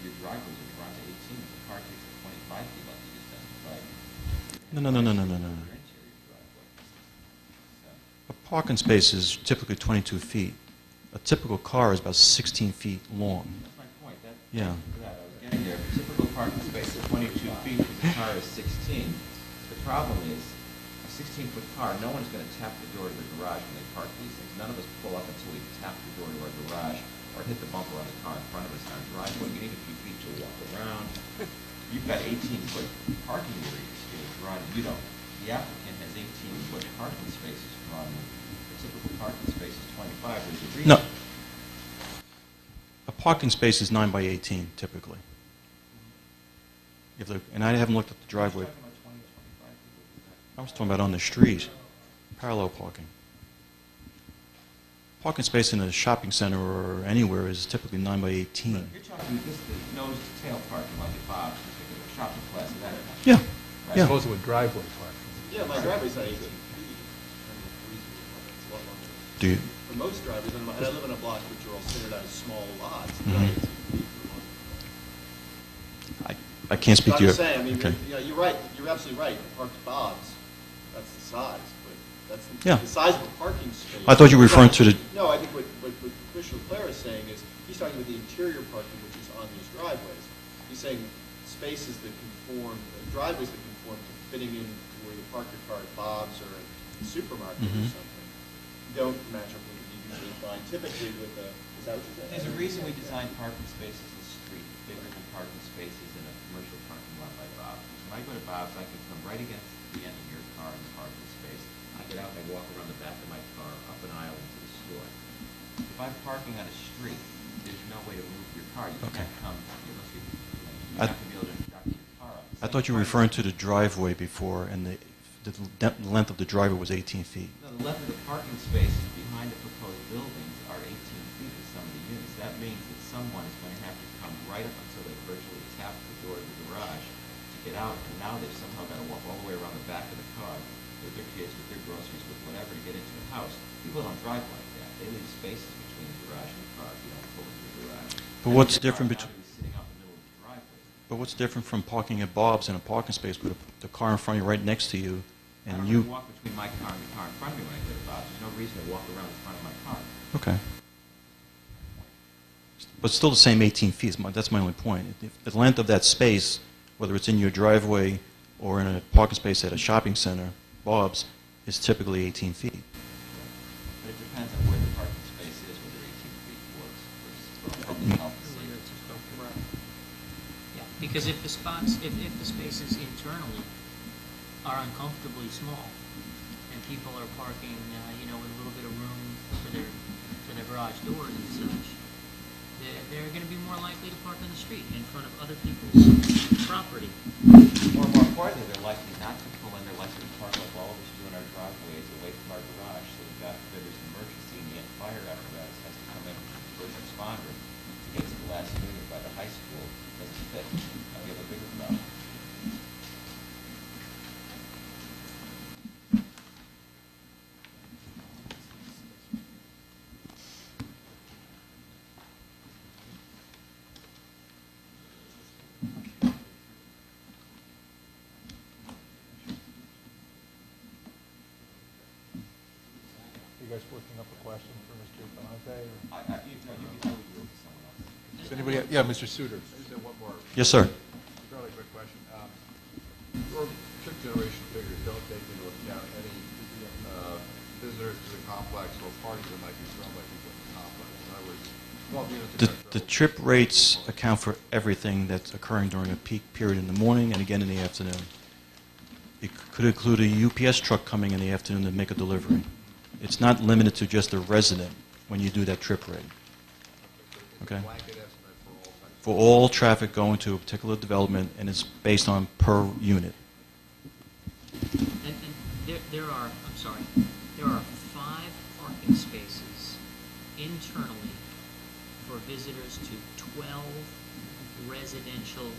Your driveways are drawn to 18, if the car takes up 25 feet, like you just testified. No. Your interior driveway. So, A parking space is typically 22 feet. A typical car is about 16 feet long. that's my point, Yeah. I was getting there. The typical parking space is 22 feet, because the car is 16. The problem is, a 16-foot car, no one's going to tap the door to the garage when they park these things. None of us pull up until we tap the door to our garage or hit the bumper on the car in front of us in our driveway. You need a few feet to walk around. You've got 18-foot parking areas here drawn, and you don't. The applicant has 18-foot parking spaces drawn. The typical parking space is 25. There's a reason. No. A parking space is 9 by 18, typically. And I haven't looked at the driveway. You're talking about 20 to 25 people. I was talking about on the street, parallel parking. Parking space in a shopping center or anywhere is typically 9 by 18. You're talking this the nose to tail parking like at Bob's, particular shopping plaza, that kind of. Yeah, Right. yeah. Opposed with driveway parking. Yeah, my driveway's not 18 feet. It's a lot longer. Do you, For most drivers, and I live in a block which are all standardized small lots, Mhm. not 18 feet for most. I can't speak So to I'm your... just saying, I mean, okay. you're right, you're absolutely right, the parked Bob's, that's the size, but that's Yeah. the size of a parking space. I thought you were referring to the... No, I think what Commissioner Clare is saying is, he's talking about the interior parking which is on these driveways. He's saying spaces that conform, driveways that conform to fitting in where you park your car at Bob's or at the supermarket or Mhm. something, don't match up with what you usually find typically with the, is that what you said? There's a reason we design parking spaces in the street bigger than parking spaces in a commercial parking lot by Bob's. When I go to Bob's, I can come right against the end of your car in the parking space. I get out and I walk around the back of my car, up an aisle into the store. If I'm parking on a street, there's no way to move your car. You Okay. can't come unless you're I- not going to be able to dock your car up. I thought you were referring to the driveway before, and the length of the driveway was 18 feet. No, the length of the parking spaces behind the proposed buildings are 18 feet in some of the units. That means that someone is going to have to come right up until they virtually tap the door of the garage to get out, and now they've somehow got to walk all the way around the back of the car with their kids, with their groceries, with whatever to get into the house. People don't drive like that. They leave spaces between the garage and the car if you don't pull into the garage. But what's different between? between... Sitting out in the middle of the driveway. But what's different from parking at Bob's in a parking space with the car in front of you right next to you, I and don't you... have to walk between my car and the car in front of me when I go to Bob's. There's no reason to walk around the front of my car. Okay. But still the same 18 feet. That's my only point. The length of that space, whether it's in your driveway or in a parking space at a shopping center, Bob's, is typically 18 feet. But it depends on where the parking Because if the spots, if the spaces internally are uncomfortably small, and people are parking, you know, with a little bit of room for their garage doors and such, they're going to be more likely to park on the street in front of other people's property. Or more importantly, they're likely not to pull in, they're likely to park like all of us do in our driveways away from our garage, so that God forbid there's an emergency and the fire apparatus has to come in, first responder, to get to the last unit by the high school, doesn't fit. Now we have a bigger problem. You guys working up a question for Mr. Galante? No, you can do it with someone else. Does anybody, yeah, Mr. Suter. I just have one more Yes, sir. fairly quick question. Your trip generation figures don't take into account any visitors to the complex or parties that might be thrown by people in the complex. In other words, 12 units are gonna The fill. trip rates account for everything that's occurring during a peak period in the morning and again in the afternoon. It could include a UPS truck coming in the afternoon to make a delivery. It's not limited to just a resident when you do that trip rate. Okay? Blanket estimate for all types. For all traffic going to a particular development, and it's based on per unit. And there are, I'm sorry, there are 5 parking spaces internally for visitors to 12 residential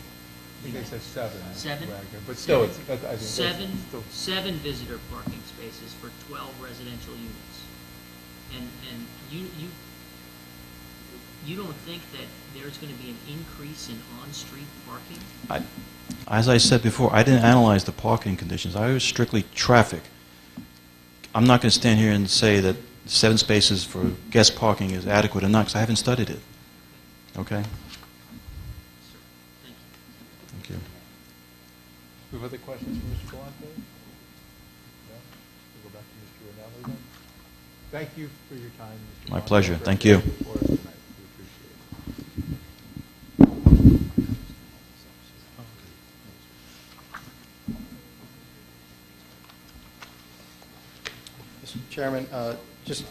I think they said 7. 7? Wagner, but still, it's, I think that's Seven, still. 7 visitor parking spaces for 12 residential units. And you don't think that there's going to be an increase in on-street parking? As I said before, I didn't analyze the parking conditions. I was strictly traffic. I'm not going to stand here and say that 7 spaces for guest parking is adequate or not, because I haven't studied it. Okay? Sir, thank you. Thank you. We have other questions for Mr. Galante? No? We'll go back to Mr. Rationale then. Thank you for your time, Mr. My Galante, pleasure. for Thank you. everything for us tonight. We appreciate it. Mr. Chairman, just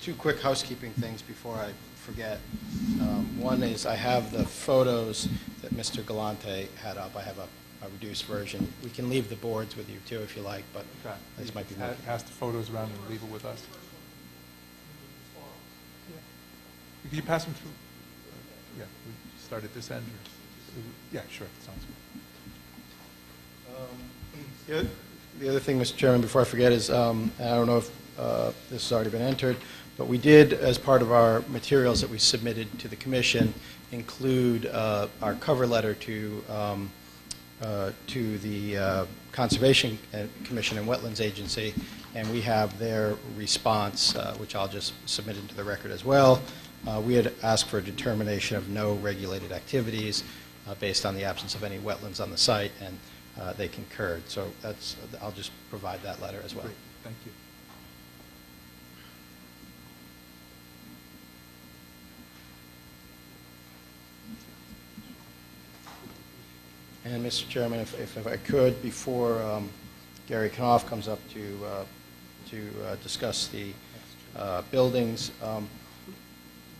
2 quick housekeeping things before I forget. One is I have the photos that Mr. Galante had up. I have a reduced version. We can leave the boards with you too if you like, but Okay. this might be Pa- more. Pass the photos around and leave it with us. Yeah. Can you pass them through? Yeah, we start at this end, or, yeah, sure, sounds good. The other thing, Mr. Chairman, before I forget is, and I don't know if this has already been entered, but we did, as part of our materials that we submitted to the commission, include our cover letter to the Conservation Commission and Wetlands Agency, and we have their response, which I'll just submit into the record as well. We had asked for a determination of no regulated activities based on the absence of any wetlands on the site, and they concurred. So that's, I'll just provide that letter as well. Great, thank you. And Mr. Chairman, if I could, before Gary Knopf comes up to discuss the buildings,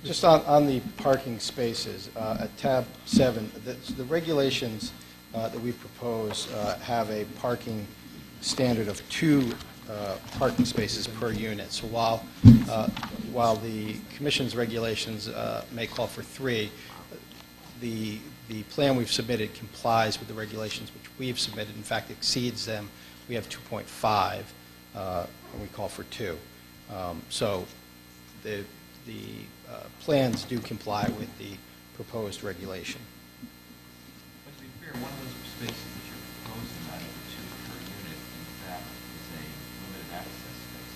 just on the parking spaces, at tab 7, the regulations that we propose have a parking standard of 2 parking spaces per unit. So while the commission's regulations may call for 3, the plan we've submitted complies with the regulations which we've submitted. In fact, exceeds them. We have 2.5, and we call for 2. So the plans do comply with the proposed regulation. But to be fair, one of those spaces that you're proposing out of the 2 per unit, in fact, is a limited access space.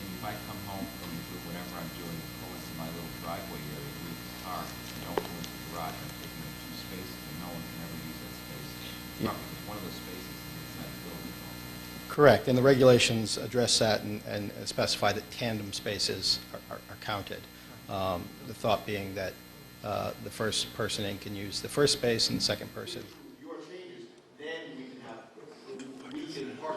And if I come home from whatever I'm doing, pull into my little driveway area, leave the car, and don't go into the garage, I'm taking up 2 spaces, and no one can ever use that space. Yeah. Because one of those spaces is inside the building. Correct, and the regulations address that and specify that tandem spaces are counted. The thought being that the first person in can use the first space and the second person. Your changes, then we can have, we can park.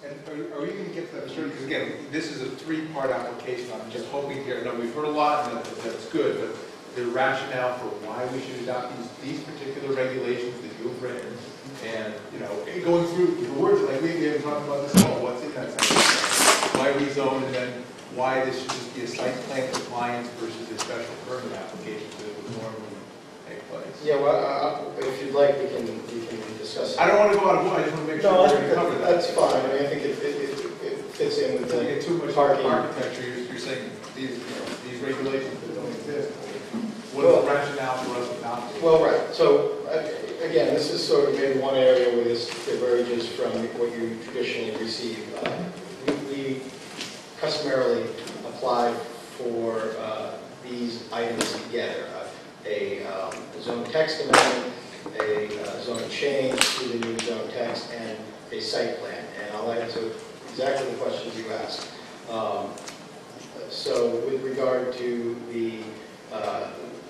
And are you going to get to that, because again, this is a three-part application, I'm just hoping here, no, we've heard a lot, and that's good, but the rationale for why we should adopt these particular regulations that you've written, and, you know, and going through the words, like we haven't talked about this at all, what's in that section, why rezone, and then why this should just be a site plan compliance versus a special permit application that would normally take place. Yeah, well, if you'd like, we can discuss it. I don't want to go out of line, I just want to make sure No, we're going to cover that. that's fine. I mean, I think it fits in with If you get too much the parking. architecture, you're saying these, you know, these regulations that don't exist. What is the rationale for us adopting? Well, right. So, again, this is sort of maybe one area where this diverges from what you traditionally receive. We customarily apply for these items together. A zone text amendment, a zone change to the new zone text, and a site plan. And I'll answer exactly the questions you asked. So with regard to the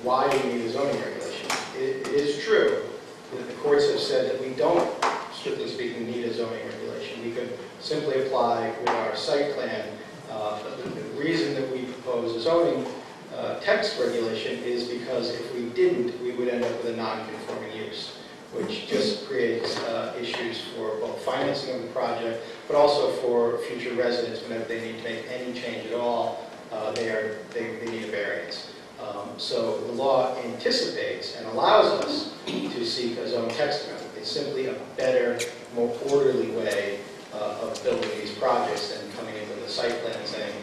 why do we need a zoning regulation, it is true that the courts have said that we don't, strictly speaking, need a zoning regulation. We could simply apply with our site plan. The reason that we propose a zoning text regulation is because if we didn't, we would end up with a non-conforming use, which just creates issues for both financing of the project, but also for future residents whenever they need to make any change at all, they need a variance. So the law anticipates and allows us to seek a zone text amendment. It's simply a better, more orderly way of building these projects than coming in with a site plan and saying,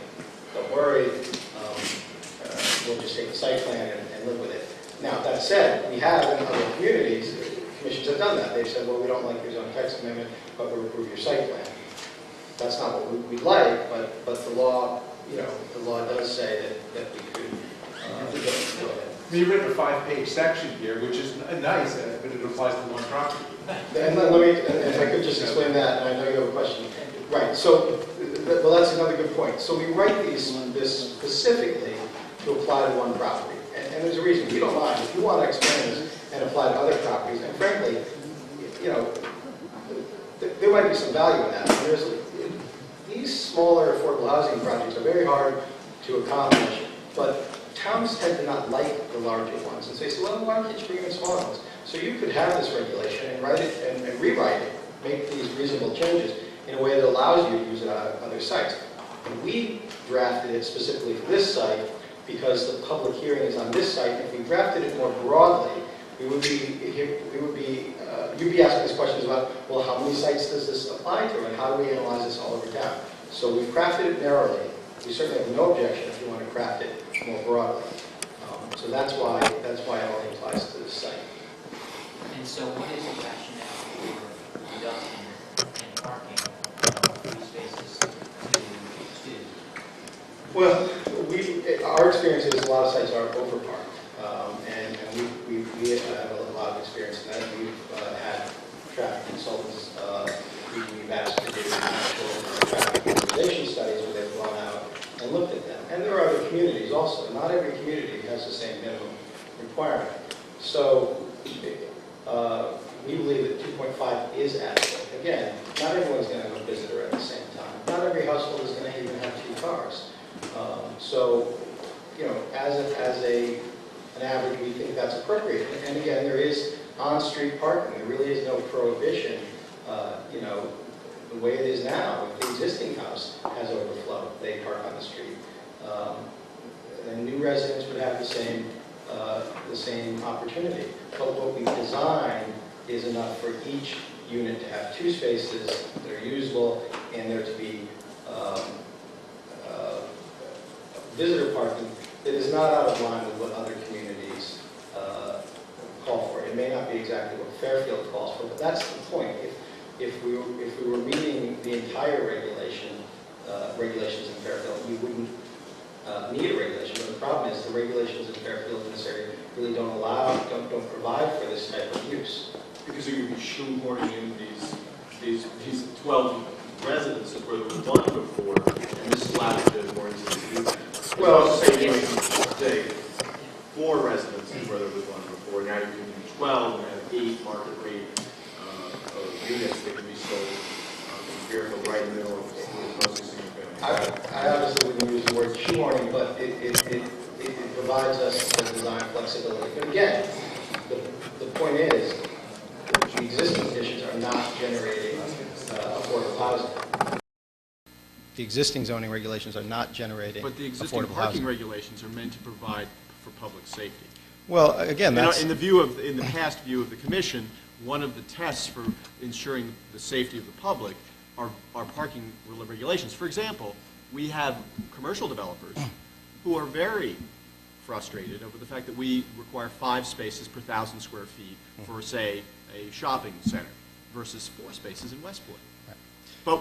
don't worry, we'll just take the site plan and live with it. Now, that said, we have in other communities, commissions have done that. They've said, well, we don't like your zone text amendment, but we'll approve your site plan. That's not what we'd like, but the law, you know, the law does say that we could go ahead. You've written a 5-page section here, which is nice, but it applies to one property. And let me, if I could just explain that, and I know you have a question. Right, so, well, that's another good point. So we write this specifically to apply to one property. And there's a reason. We don't mind. If you want to expand this and apply to other properties, and frankly, you know, there might be some value in that. These smaller affordable housing projects are very hard to accomplish, but towns tend to not like the larger ones. And so they say, well, why can't you bring in smaller ones? So you could have this regulation and write it and rewrite it, make these reasonable changes in a way that allows you to use it on other sites. And we drafted it specifically for this site because the public hearing is on this site. If we drafted it more broadly, you'd be asking us questions about, well, how many sites does this apply to, and how do we analyze this all over town? So we've crafted it narrowly. We certainly have no objection if you want to craft it more broadly. So that's why it only applies to this site. And so what is the rationale for reduction in parking from 3 spaces to 2? Well, our experience is a lot of sites are overparked, and we have a lot of experience in that. We've had traffic consultants, we've asked to do actual traffic utilization studies where they've gone out and looked at them. And there are other communities also. Not every community has the same minimum requirement. So we believe that 2.5 is adequate. Again, not everyone's going to have a visitor at the same time. Not every household is going to even have 2 cars. So, you know, as an average, we think that's appropriate. And again, there is on-street parking. There really is no prohibition. You know, the way it is now, if the existing house has overflow, they park on the street. And new residents would have the same opportunity. But what we've designed is enough for each unit to have 2 spaces that are usable, and there to be visitor parking that is not out of line with what other communities call for. It may not be exactly what Fairfield calls for, but that's the point. If we were meeting the entire regulations in Fairfield, we wouldn't need a regulation. But the problem is the regulations in Fairfield in this area really don't provide for this type of use. Because you're going to be shoehorning in these 12 residences where there was 1 before, and this allows you to more easily do that. Well, say, 4 residences where there was one before. Now you're doing 12, and have 8 market rate of units that can be sold in Fairfield right in the middle of mostly single family. I obviously wouldn't use the word shoehorning, but it provides us the design flexibility. But again, the point is, the existing conditions are not generating affordable housing. The existing zoning regulations are not generating But the existing affordable parking housing. regulations are meant to provide for public safety. Well, again, that's... In the past view of the commission, one of the tests for ensuring the safety of the public are parking regulations. For example, we have commercial developers who are very frustrated over the fact that we require 5 spaces per 1,000 square feet for, say, a shopping center versus 4 spaces in Westport. Right.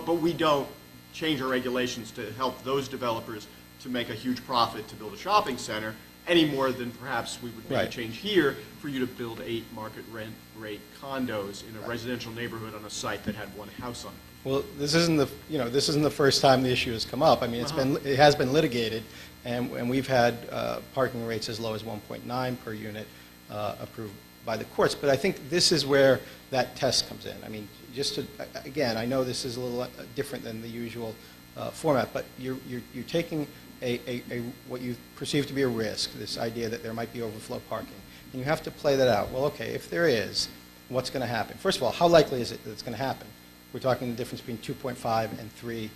But we don't change our regulations to help those developers to make a huge profit to build a shopping center any more than perhaps we would make a change here for you to build 8 market rate condos in a residential neighborhood on a site that had 1 house on it. Well, this isn't the first time the issue has come up. I mean, it has been litigated, and we've had parking rates as low as 1.9 per unit approved by the courts. But I think this is where that test comes in. I mean, just to, again, I know this is a little different than the usual format, but you're taking what you perceive to be a risk, this idea that there might be overflow parking, and you have to play that out. Well, okay, if there is, what's going to happen? First of all, how likely is it that it's going to happen? We're talking the difference between 2.5 and 3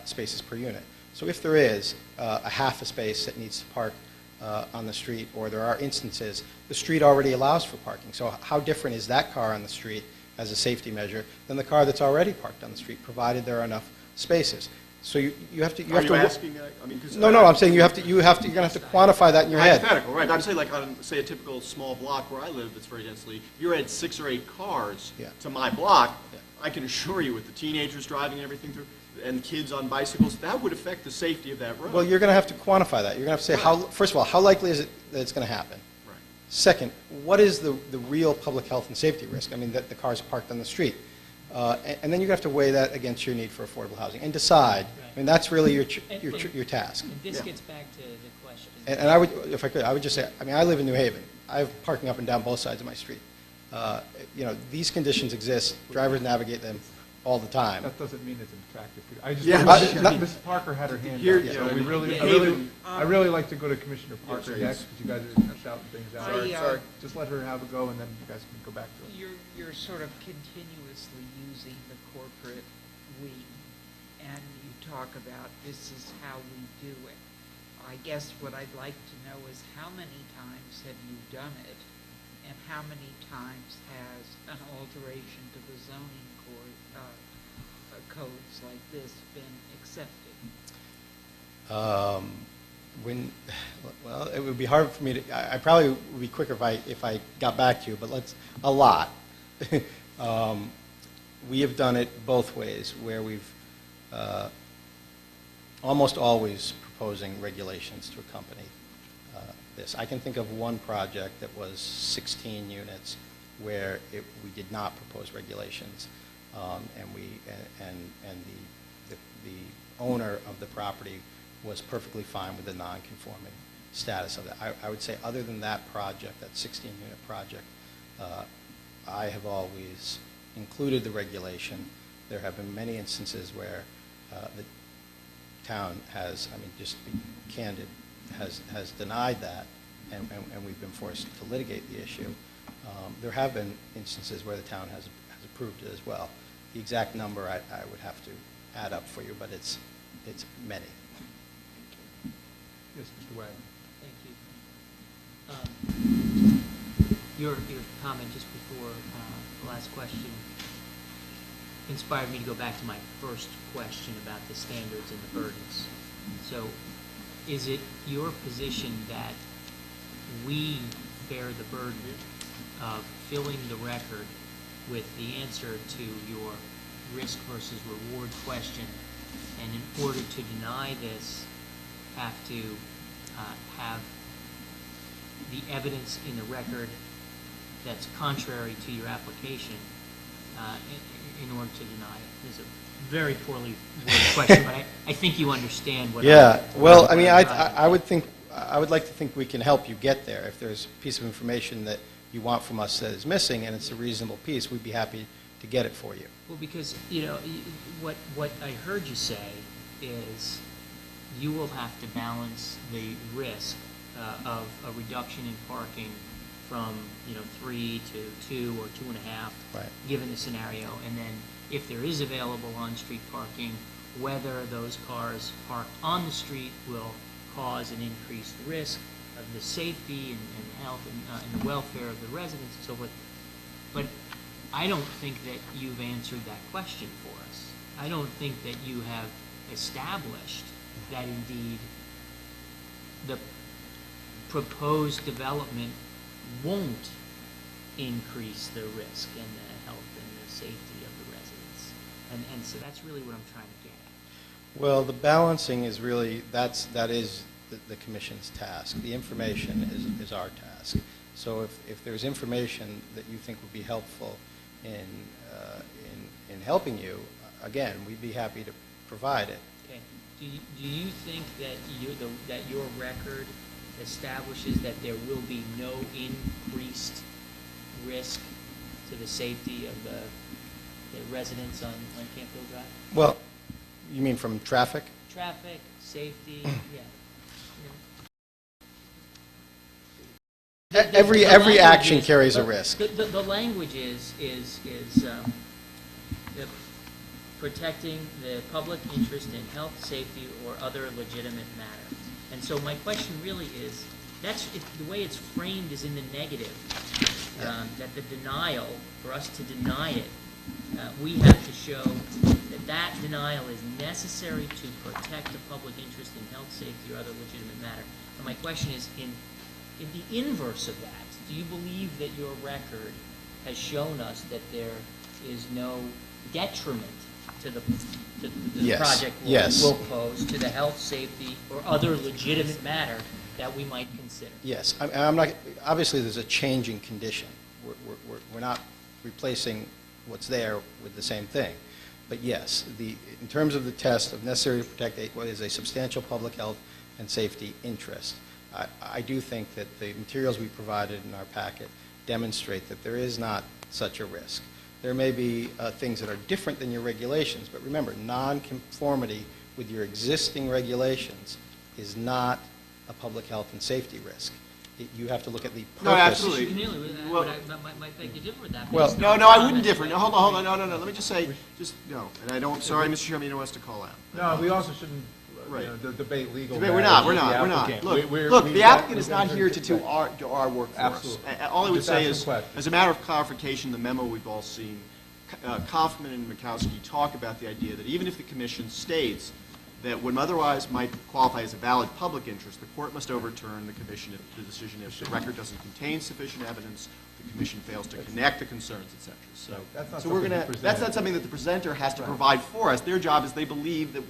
spaces per unit. So if there is a half a space that needs to park on the street, or there are instances, the street already allows for parking. So how different is that car on the street as a safety measure than the car that's already parked on the street, provided there are enough spaces? So you have to... Are you asking that? I mean, No, I'm saying you're going to have to quantify that in your head. Hypothetical, right. I'm saying like on, say, a typical small block where I live that's very densely, if you add 6 or 8 cars to my block, I can assure you with the teenagers driving and everything through, and kids on bicycles, that would affect the safety of that road. Well, you're going to have to quantify that. You're going to have to say, first of all, how likely is it that it's going to happen? Right. Second, what is the real public health and safety risk? I mean, that the car's parked on the street. And then you have to weigh that against your need for affordable housing and decide. I mean, that's really your task. And this gets back to the question. And I would, if I could, I would just say, I mean, I live in New Haven. I have parking up and down both sides of my street. You know, these conditions exist. Drivers navigate them all the time. That doesn't mean it's attractive. I just, Yeah. Mrs. Parker had her hand Here, up, you so know, we really, I really like to go to Commissioner Parker next, because you guys are shouting things out. Sorry. Just let her have a go, and then you guys can go back to it. You're sort of continuously using the corporate "we," and you talk about this is how we do it. I guess what I'd like to know is how many times have you done it, and how many times has an alteration to the zoning codes like this been accepted? Well, it would be hard for me to. I probably would be quicker if I got back to you, but a lot. We have done it both ways, where we've almost always proposing regulations to accompany this. I can think of one project that was 16 units where we did not propose regulations, and the owner of the property was perfectly fine with the non-conforming status of that. I would say other than that project, that 16-unit project, I have always included the regulation. There have been many instances where the town has, I mean, just to be candid, has denied that, and we've been forced to litigate the issue. There have been instances where the town has approved it as well. The exact number I would have to add up for you, but it's many. Yes, Mr. Wagner. Thank you. Your comment just before the last question inspired me to go back to my first question about the standards and the burdens. So is it your position that we bear the burden of filling the record with the answer to your risk versus reward question, and in order to deny this, have to have the evidence in the record that's contrary to your application in order to deny it? It's a very poorly worded question, but I think you understand what Yeah, well, I mean, I would think I would like to think we can help you get there. If there's a piece of information that you want from us that is missing and it's a reasonable piece, we'd be happy to get it for you. Well, because, you know, what I heard you say is you will have to balance the risk of a reduction in parking from, you know, 3 to 2 or 2.5, Right. given the scenario, and then if there is available on-street parking, whether those cars parked on the street will cause an increased risk of the safety and health and the welfare of the residents and so forth. But I don't think that you've answered that question for us. I don't think that you have established that indeed the proposed development won't increase the risk and the health and the safety of the residents. And so that's really what I'm trying to get at. Well, the balancing is really, that is the commission's task. The information is our task. So if there's information that you think would be helpful in helping you, again, we'd be happy to provide it. Okay. Do you think that that your record establishes that there will be no increased risk to the safety of the residents on Campfield Drive? Well, you mean from traffic? Traffic, safety, yeah. Every language action is- carries a risk. The language is protecting the public interest in health, safety, or other legitimate matter. And so my question really is, the way it's framed is in the negative, that the denial, for us to deny it, we have to show that denial is necessary to protect the public interest in health, safety, or other legitimate matter. And my question is, in the inverse of that, do you believe that your record has shown us that there is no detriment to the Yes. project Yes. will pose to the health, safety, or other legitimate matter that we might consider? Yes. I'm not, obviously, there's a changing condition. We're not replacing what's there with the same thing. But yes, in terms of the test of necessary to protect what is a substantial public health and safety interest, I do think that the materials we provided in our packet demonstrate that there is not such a risk. There may be things that are different than your regulations, but remember, nonconformity with your existing regulations is not a public health and safety risk. You have to look at the purpose. No, absolutely. Well, I might beg to differ with that. Well, based No, on no, I the wouldn't comments differ. that No, hold on, no. Let me just say, no. And I don't, sorry, Mr. Chairman, you know us to call out. No, we also shouldn't, Right. debate legal We're matters not, with the we're not. applicant. Look, We've the got- applicant is we've got not here to do jurisdiction. our work for us. Absolutely. All I would Just say ask is, some questions. as a matter of clarification, the memo we've all seen, Kaufman and Mikowski talk about the idea that even if the commission states that what otherwise might qualify as a valid public interest, the court must overturn the commission if the decision if the record doesn't contain sufficient evidence, the commission fails to connect the concerns, et cetera. That's not So we're something gonna, you present. that's not something that the presenter has to provide for us. Their job is they believe that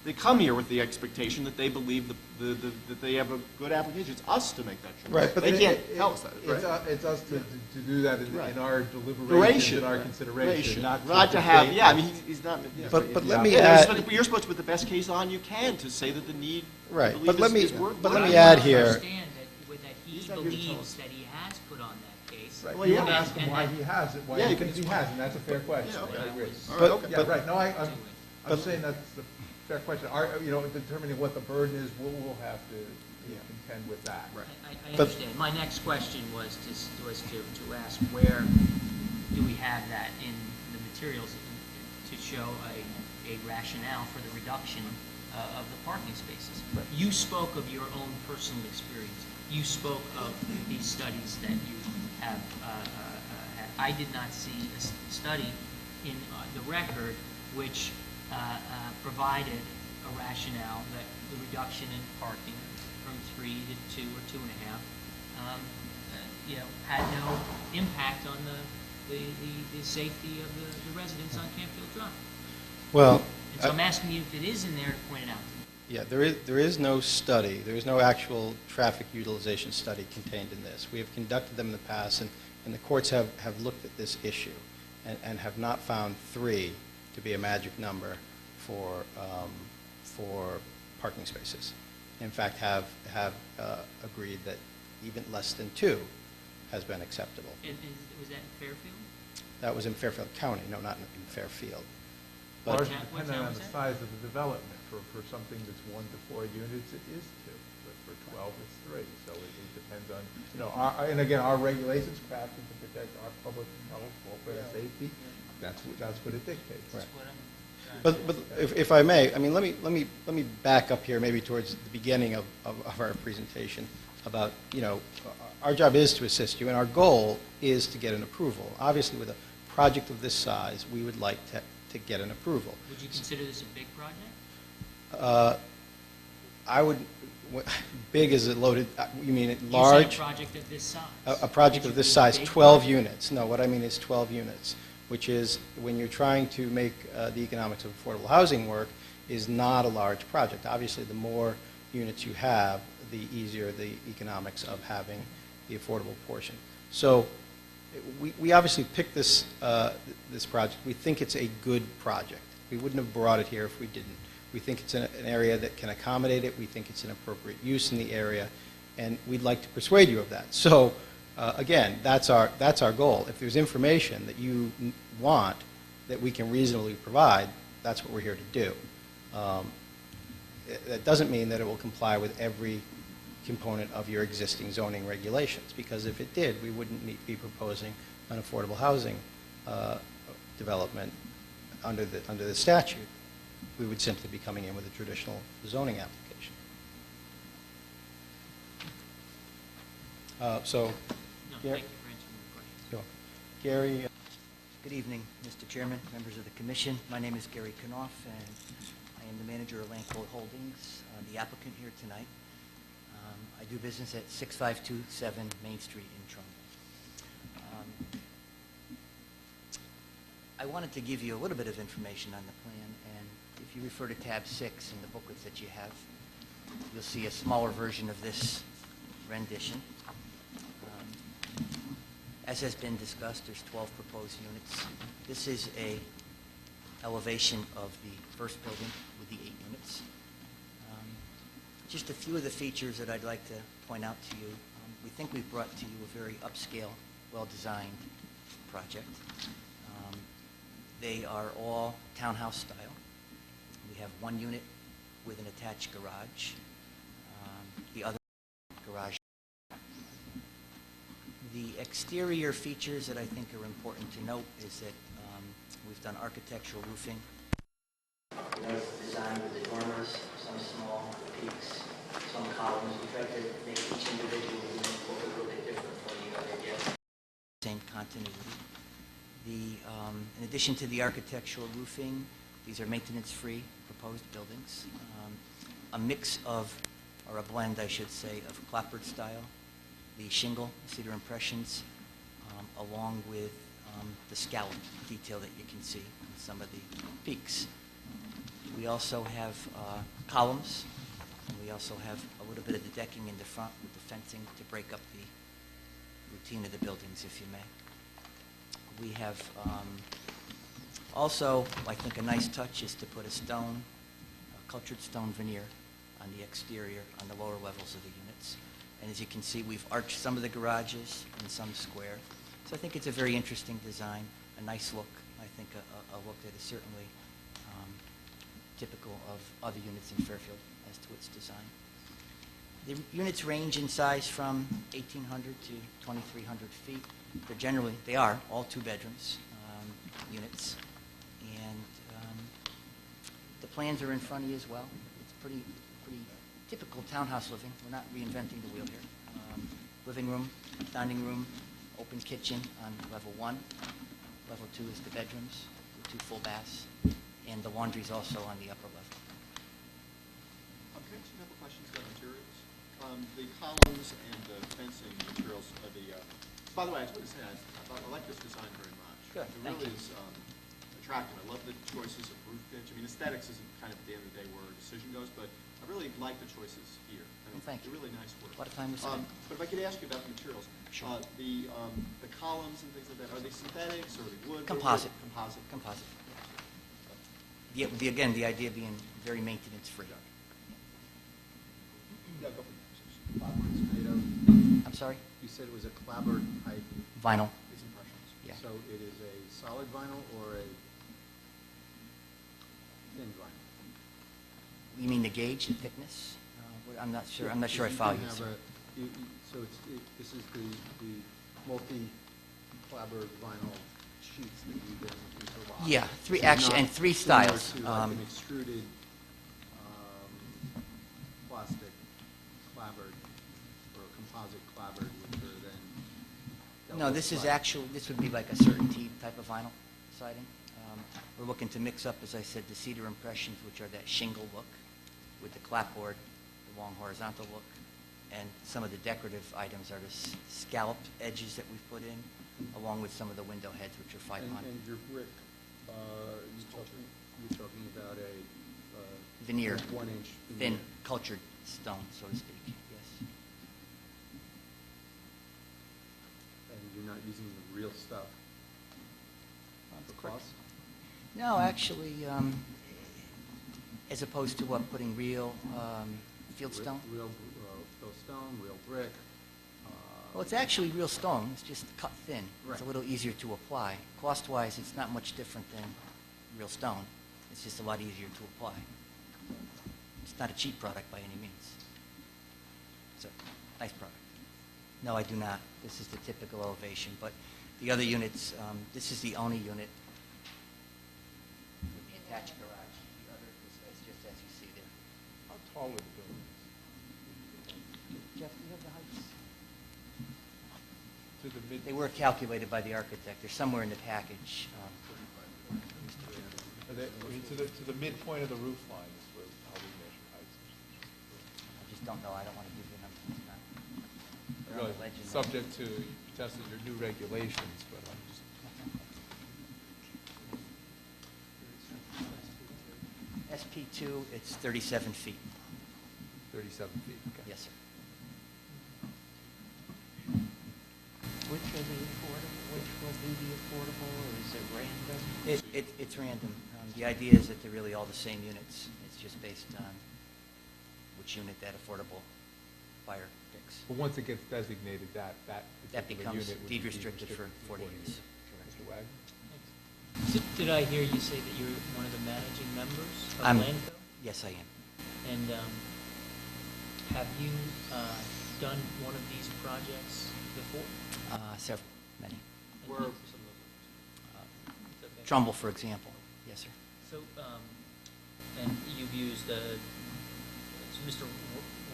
they come here with the expectation that they believe that they have a good application. It's us to make that choice. Right, but They can't tell us that, right? It's us to do that Right. in our deliberations, Duration. in our consideration, not to have, debate. yeah, I mean, he's not. But let me Yeah, add, you're supposed to put the best case on you can to say that the need, Right, believe but let me- is worth. but let I me add want to here- understand that he He's not here to tell believes us. that he has put on that case. Right. Well, You yeah. want to ask him And why that- he has it, why Yeah, he you thinks can- he has, and that's a fair question. Yeah, okay. I agree. All right, But- okay. Yeah, right, no, I'm But- saying that's a fair question. Determining what the burden is, we'll have to contend with that. Right. I But- understand. My next question was to ask where do we have that in the materials to show a rationale for the reduction of the parking spaces. Right. You spoke of your own personal experience. You spoke of these studies that you have had. I did not see a study in the record which provided a rationale that the reduction in parking from 3 to 2 or 2.5, had no impact on the safety of the residents on Campfield Drive. well, And so I'm asking you if it is in there to point it out to me. yeah, there is no study, there is no actual traffic utilization study contained in this. We have conducted them in the past, and the courts have looked at this issue and have not found 3 to be a magic number for parking spaces. In fact, have agreed that even less than 2 has been acceptable. And was that in Fairfield? That was in Fairfield County, no, not in Fairfield. But Largely What depending town on was the that? size of the development. For something that's 1 to 4 units, it is 2. But for 12, it's 3. So it depends on, and again, our regulations crafted to protect our public health, welfare, and safety. That's what it dictates. That's what I'm trying But to- if I may, I mean, let me back up here, maybe towards the beginning of our presentation about, our job is to assist you, and our goal is to get an approval. Obviously, with a project of this size, we would like to get an approval. Would you consider this a big project? I would, big is it loaded, you mean it You large? said a project of this size. A project Would of you this do a size, big 12 project? units. No, what I mean is 12 units, which is, when you're trying to make the economics of affordable housing work, is not a large project. Obviously, the more units you have, the easier the economics of having the affordable portion. So we obviously picked this project. We think it's a good project. We wouldn't have brought it here if we didn't. We think it's an area that can accommodate it. We think it's an appropriate use in the area, and we'd like to persuade you of that. So, again, that's our goal. If there's information that you want that we can reasonably provide, that's what we're here to do. That doesn't mean that it will comply with every component of your existing zoning regulations, because if it did, we wouldn't be proposing an affordable housing development under the statute. We would simply be coming in with a traditional zoning application. So, No, Gary- thank you for answering the question. so, Gary, Good evening, Mr. Chairman, members of the commission. My name is Gary Knopf, and I am the manager of Landco Holdings, the applicant here tonight. I do business at 6527 Main Street in Trumbull. I wanted to give you a little bit of information on the plan, and if you refer to tab 6 in the booklets that you have, you'll see a smaller version of this rendition. As has been discussed, there's 12 proposed units. This is a elevation of the first building with the 8 units. Just a few of the features that I'd like to point out to you. We think we've brought to you a very upscale, well-designed project. They are all townhouse style. We have 1 unit with an attached garage. The other garage. The exterior features that I think are important to note is that we've done architectural roofing. Designed with the dormers, some small peaks, some columns. We tried to make each individual unit look a little bit different for you again. Same continuity. In addition to the architectural roofing, these are maintenance-free proposed buildings. A mix of, or a blend, I should say, of clapboard style, the shingle, cedar impressions, along with the scallop detail that you can see in some of the peaks. We also have columns, and we also have a little bit of the decking in the front with the fencing to break up the routine of the buildings, if you may. We have also, I think a nice touch is to put a cultured stone veneer on the exterior, on the lower levels of the units. And as you can see, we've arched some of the garages and some square. So I think it's a very interesting design, a nice look. I think a look that is certainly typical of other units in Fairfield as to its design. The units range in size from 1,800 to 2,300 feet. They are all 2 bedrooms units. And the plans are in front of you as well. It's pretty typical townhouse living. We're not reinventing the wheel here. Living room, dining room, open kitchen on level 1. Level 2 is the bedrooms with 2 full baths. And the laundry is also on the upper level. Can I ask you a couple questions about materials? The columns and the fencing materials are by the way, I just want to say, I like this design very much. Good, It thank really you. is attractive. I love the choices of roof pitch. I mean, aesthetics isn't kind of at the end of the day where a decision goes, but I really like the choices here. Well, thank you. They're really nice work. A lot of time was spent. But if I could ask you about the materials. Sure. The columns and things like that, are they synthetics or are they wood? Composite. Composite. Composite. Again, the idea being very maintenance-free. Yeah, go for it. Clapboard's made of, I'm sorry? you said it was a clapboard type Vinyl. base impressions. Yeah. So it is a solid vinyl or a thin vinyl? You mean the gauge, the thickness? I'm not sure, I'm not sure I Because follow can you, have sir. So this is the multi-clapboard vinyl sheets that you then interlock. Yeah, three So actually, not and three similar styles. to like an extruded plastic clapboard or composite clapboard, which are then dealt No, with this is by- actually, this would be like a certainty type of vinyl siding. We're looking to mix up, as I said, the cedar impressions, which are that shingle look, with the clapboard, the long horizontal look, and some of the decorative items are the scalloped edges that we've put in, along with some of the window heads, which are 5 And your brick, you're talking about a Veneer, 1-inch thin, veneer. cultured stone, so to speak, yes. And you're not using the real stuff for cost? No, actually, as opposed to what, putting real field stone? Real stone, real brick. Well, it's actually real stone, it's just cut thin. It's Right. a little easier to apply. Cost-wise, it's not much different than real stone. It's just a lot easier to apply. It's not a cheap product by any means. It's a nice product. No, I do not. This is the typical elevation, but the other units, this is the only unit with the attached garage. The other is just as you see there. How tall are the buildings? Jeff, do you have the heights? To the mid, They were calculated by the architect. They're somewhere in the package. are they, I mean, to the midpoint of the roof line is where, how we measure heights. I just don't know. I don't want to give you a number. It's not- they're on Really, the legend. subject to testing your new regulations, but I'm just. SP2, it's 37 feet. 37 feet, okay. Yes, sir. Which will be affordable, which will be the affordable, or is it random? It's random. The idea is that they're really all the same units. It's just based on which unit that affordable buyer picks. But once it gets designated, that That particular becomes unit would deed be restricted for 40 years. Mr. Wagner? Did I hear you say that you're one of the managing members of I'm- Landco? Yes, I am. And have you done one of these projects before? Several, many. And Where- some of those? It's okay. Trumbull, for example. Yes, sir. So, and you've used, Mr.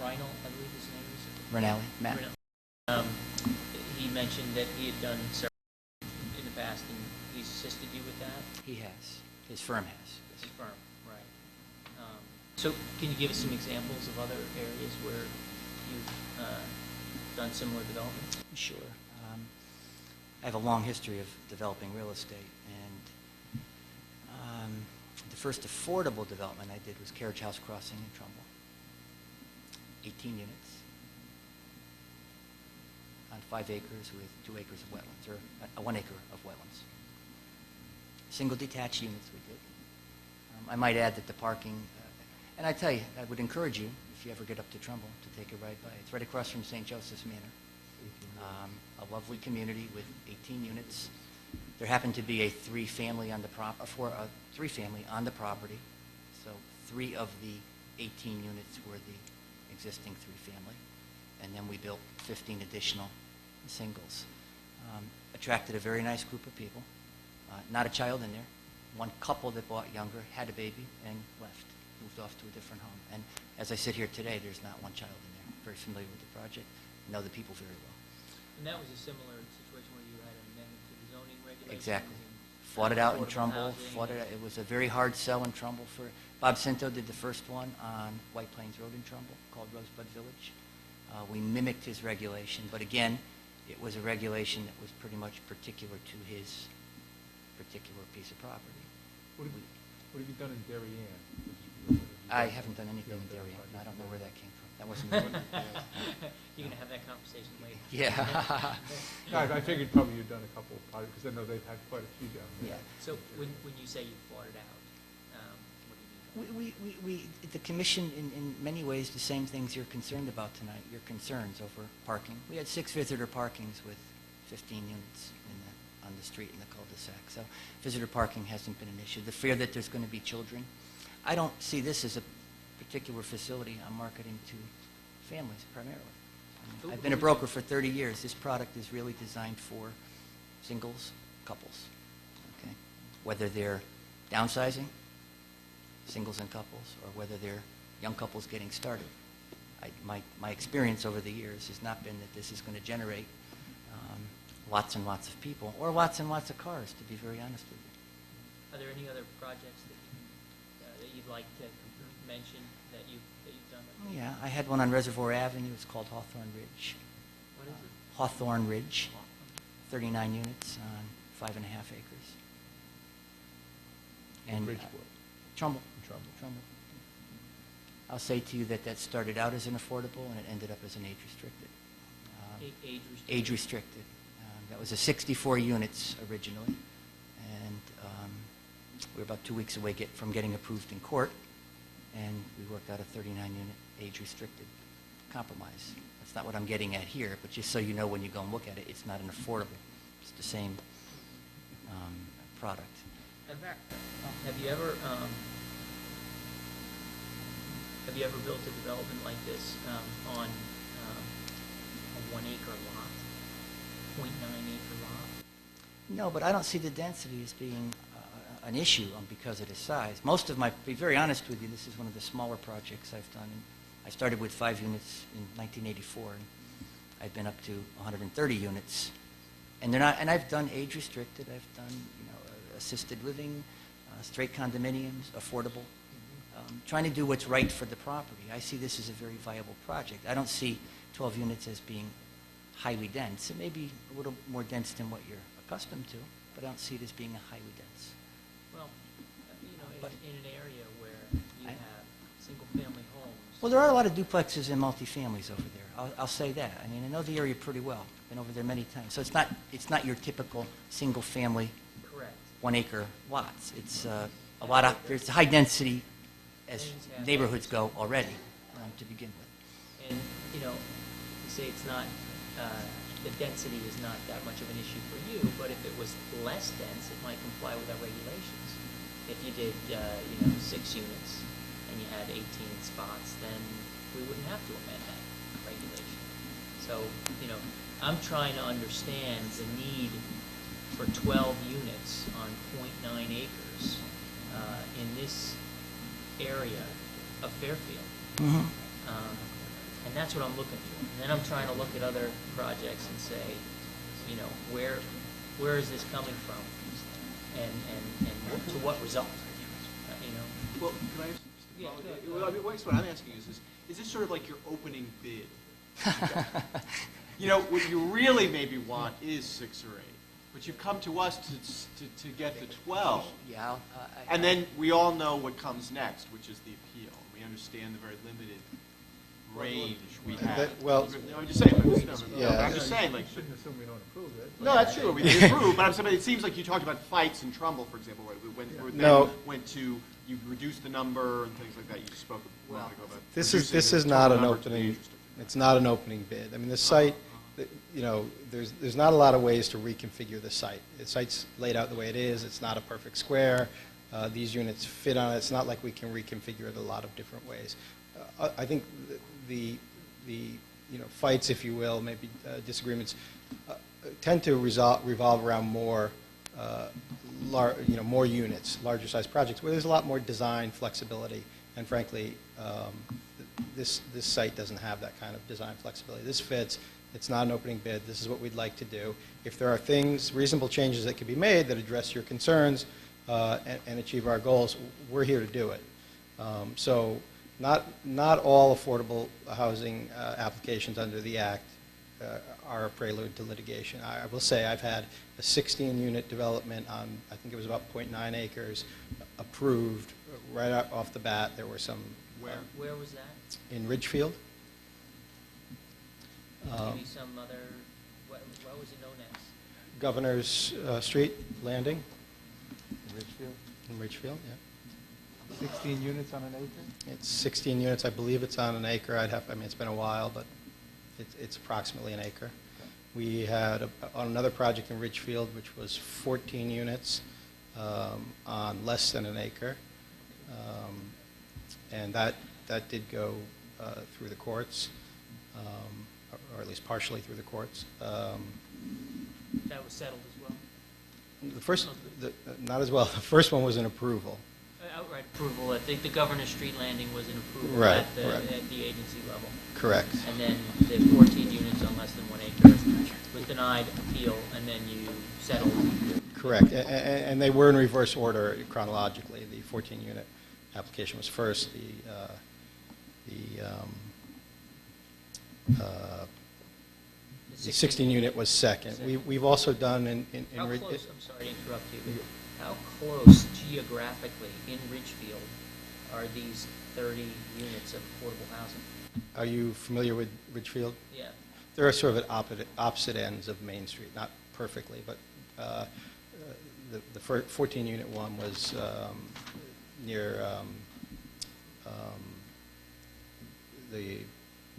Reinl, I believe his name is? Renali, Matt. Reinl. He mentioned that he had done several in the past, and he's assisted you with that? He has. His firm has. His firm, right. So can you give us some examples of other areas where you've done similar developments? Sure. I have a long history of developing real estate, and the first affordable development I did was Carriage House Crossing in Trumbull. 18 units on 5 acres with 2 acres of wetlands, or 1 acre of wetlands. Single detached units we did. I might add that the parking, and I tell you, I would encourage you, if you ever get up to Trumbull, to take a ride by. It's right across from St. Joseph's Manor. A lovely community with 18 units. There happened to be a three-family on the three-family on the property. So 3 of the 18 units were the existing three-family, and then we built 15 additional singles. Attracted a very nice group of people. Not a child in there. One couple that bought younger had a baby and left, moved off to a different home. And as I sit here today, there's not one child in there. Very familiar with the project, know the people very well. And that was a similar situation where you had an amendment to the zoning regulations? Exactly. and Fought it out in affordable Trumbull, housing fought it and- out. It was a very hard sell in Trumbull for, Bob Cinto did the first one on White Plains Road in Trumbull called Rosebud Village. We mimicked his regulation, but again, it was a regulation that was pretty much particular to his particular piece of property. What have you done in Darien? I haven't done anything in Darien. I don't know where that came from. That wasn't me. You're going to have that conversation later. Yeah. No, I figured probably you'd done a couple of projects, because I know they've had quite a few down there. Yeah. So when you say you fought it out, what do you mean by The commission, in many ways, the same things you're concerned about tonight, your concerns over parking. We had 6 visitor parkings with 15 units on the street in the cul-de-sac. So visitor parking hasn't been an issue. The fear that there's going to be children. I don't see this as a particular facility I'm marketing to families primarily. I mean, I've been a broker for 30 years. This product is really designed for singles, couples, okay? Whether they're downsizing, singles and couples, or whether they're young couples getting started. My experience over the years has not been that this is going to generate lots and lots of people, or lots and lots of cars, to be very honest with you. Are there any other projects that you'd like to mention that you've done? Yeah, I had one on Reservoir Avenue. It's called Hawthorne Ridge. What is it? Hawthorne Ridge, 39 units on 5.5 acres. And Bridgeport. Trumbull. Trumbull. I'll say to you that started out as an affordable, and it ended up as an age-restricted. Age restricted? Age-restricted. That was a 64 units originally, and we were about 2 weeks away from getting approved in court, and we worked out a 39-unit age-restricted compromise. That's not what I'm getting at here, but just so you know when you go and look at it, it's not an affordable. It's the same product. Have you ever built a development like this on a 1-acre lot, 0.9-acre lot? No, but I don't see the density as being an issue because of the size. Most of to be very honest with you, this is one of the smaller projects I've done. I started with 5 units in 1984, and I've been up to 130 units. And they're not. And I've done age-restricted. I've done assisted living, straight condominiums, affordable. Trying to do what's right for the property. I see this as a very viable project. I don't see 12 units as being highly dense. It may be a little more dense than what you're accustomed to, but I don't see it as being a highly dense. Well, in an area where you have single-family homes. Well, there are a lot of duplexes and multifamilies over there. I'll say that. I mean, I know the area pretty well. Been over there many times. So it's not your typical single-family, Correct. 1-acre lots. It's there's high density as neighborhoods go already to begin with. And, you say it's not, the density is not that much of an issue for you, but if it was less dense, it might comply with our regulations. If you did, 6 units and you had 18 spots, then we wouldn't have to amend that regulation. So, I'm trying to understand the need for 12 units on 0.9 acres in this area of Fairfield. Mm-hmm. And that's what I'm looking for. And then I'm trying to look at other projects and say, where is this coming from? And to what result? Well, can I ask? Yeah, go ahead. Well, I mean, what I'm asking is this sort of like your opening bid? What you really maybe want is 6 or 8, but you've come to us to get the 12. Yeah. And then we all know what comes next, which is the appeal. We understand the very limited range we have. Well, I'm just saying. Yeah. I'm just saying, like. Shouldn't assume we don't approve it. No, that's true. We did approve, but I'm saying it seems like you talked about fights in Trumbull, for example, where No. went to you reduced the number and things like that. You just spoke a while ago about. This reducing is the not total an number to the opening. age It's not an opening bid. I mean, the site, there's not a lot of ways to reconfigure the site. The site's laid out the way it is. It's not a perfect square. These units fit on it. It's not like we can reconfigure it a lot of different ways. I think the fights, if you will, maybe disagreements, tend to revolve around more more units, larger size projects, where there's a lot more design flexibility, and frankly, this site doesn't have that kind of design flexibility. This fits. It's not an opening bid. This is what we'd like to do. If there are reasonable changes that can be made that address your concerns and achieve our goals, we're here to do it. So not all affordable housing applications under the Act are a prelude to litigation. I will say I've had a 16-unit development on, I think it was about 0.9 acres, approved right off the bat. There were some... Where was that? In Ridgefield. Maybe some other, what was it known as? Governor's Street Landing. In Ridgefield, yeah. 16 units on an acre? It's 16 units, I believe it's on an acre. It's been a while, but it's approximately an acre. We had on another project in Ridgefield, which was 14 units on less than an acre. And that did go through the courts, or at least partially through the courts. That was settled as well? The first, not as well. The first one was an approval. Outright approval. I think the Governor's Street landing was an approval Right, at the right. at the agency level. Correct. And then the 14 units on less than 1 acre was denied appeal, and then you settled. Correct. And they were in reverse order chronologically. The 14-unit application was first. The 16-unit was second. We've also done in How Rid- close, I'm sorry to interrupt you, how close geographically in Ridgefield are these 30 units of affordable housing? Are you familiar with Ridgefield? Yeah. They're sort of at opposite ends of Main Street, not perfectly, but the 14-unit one was near the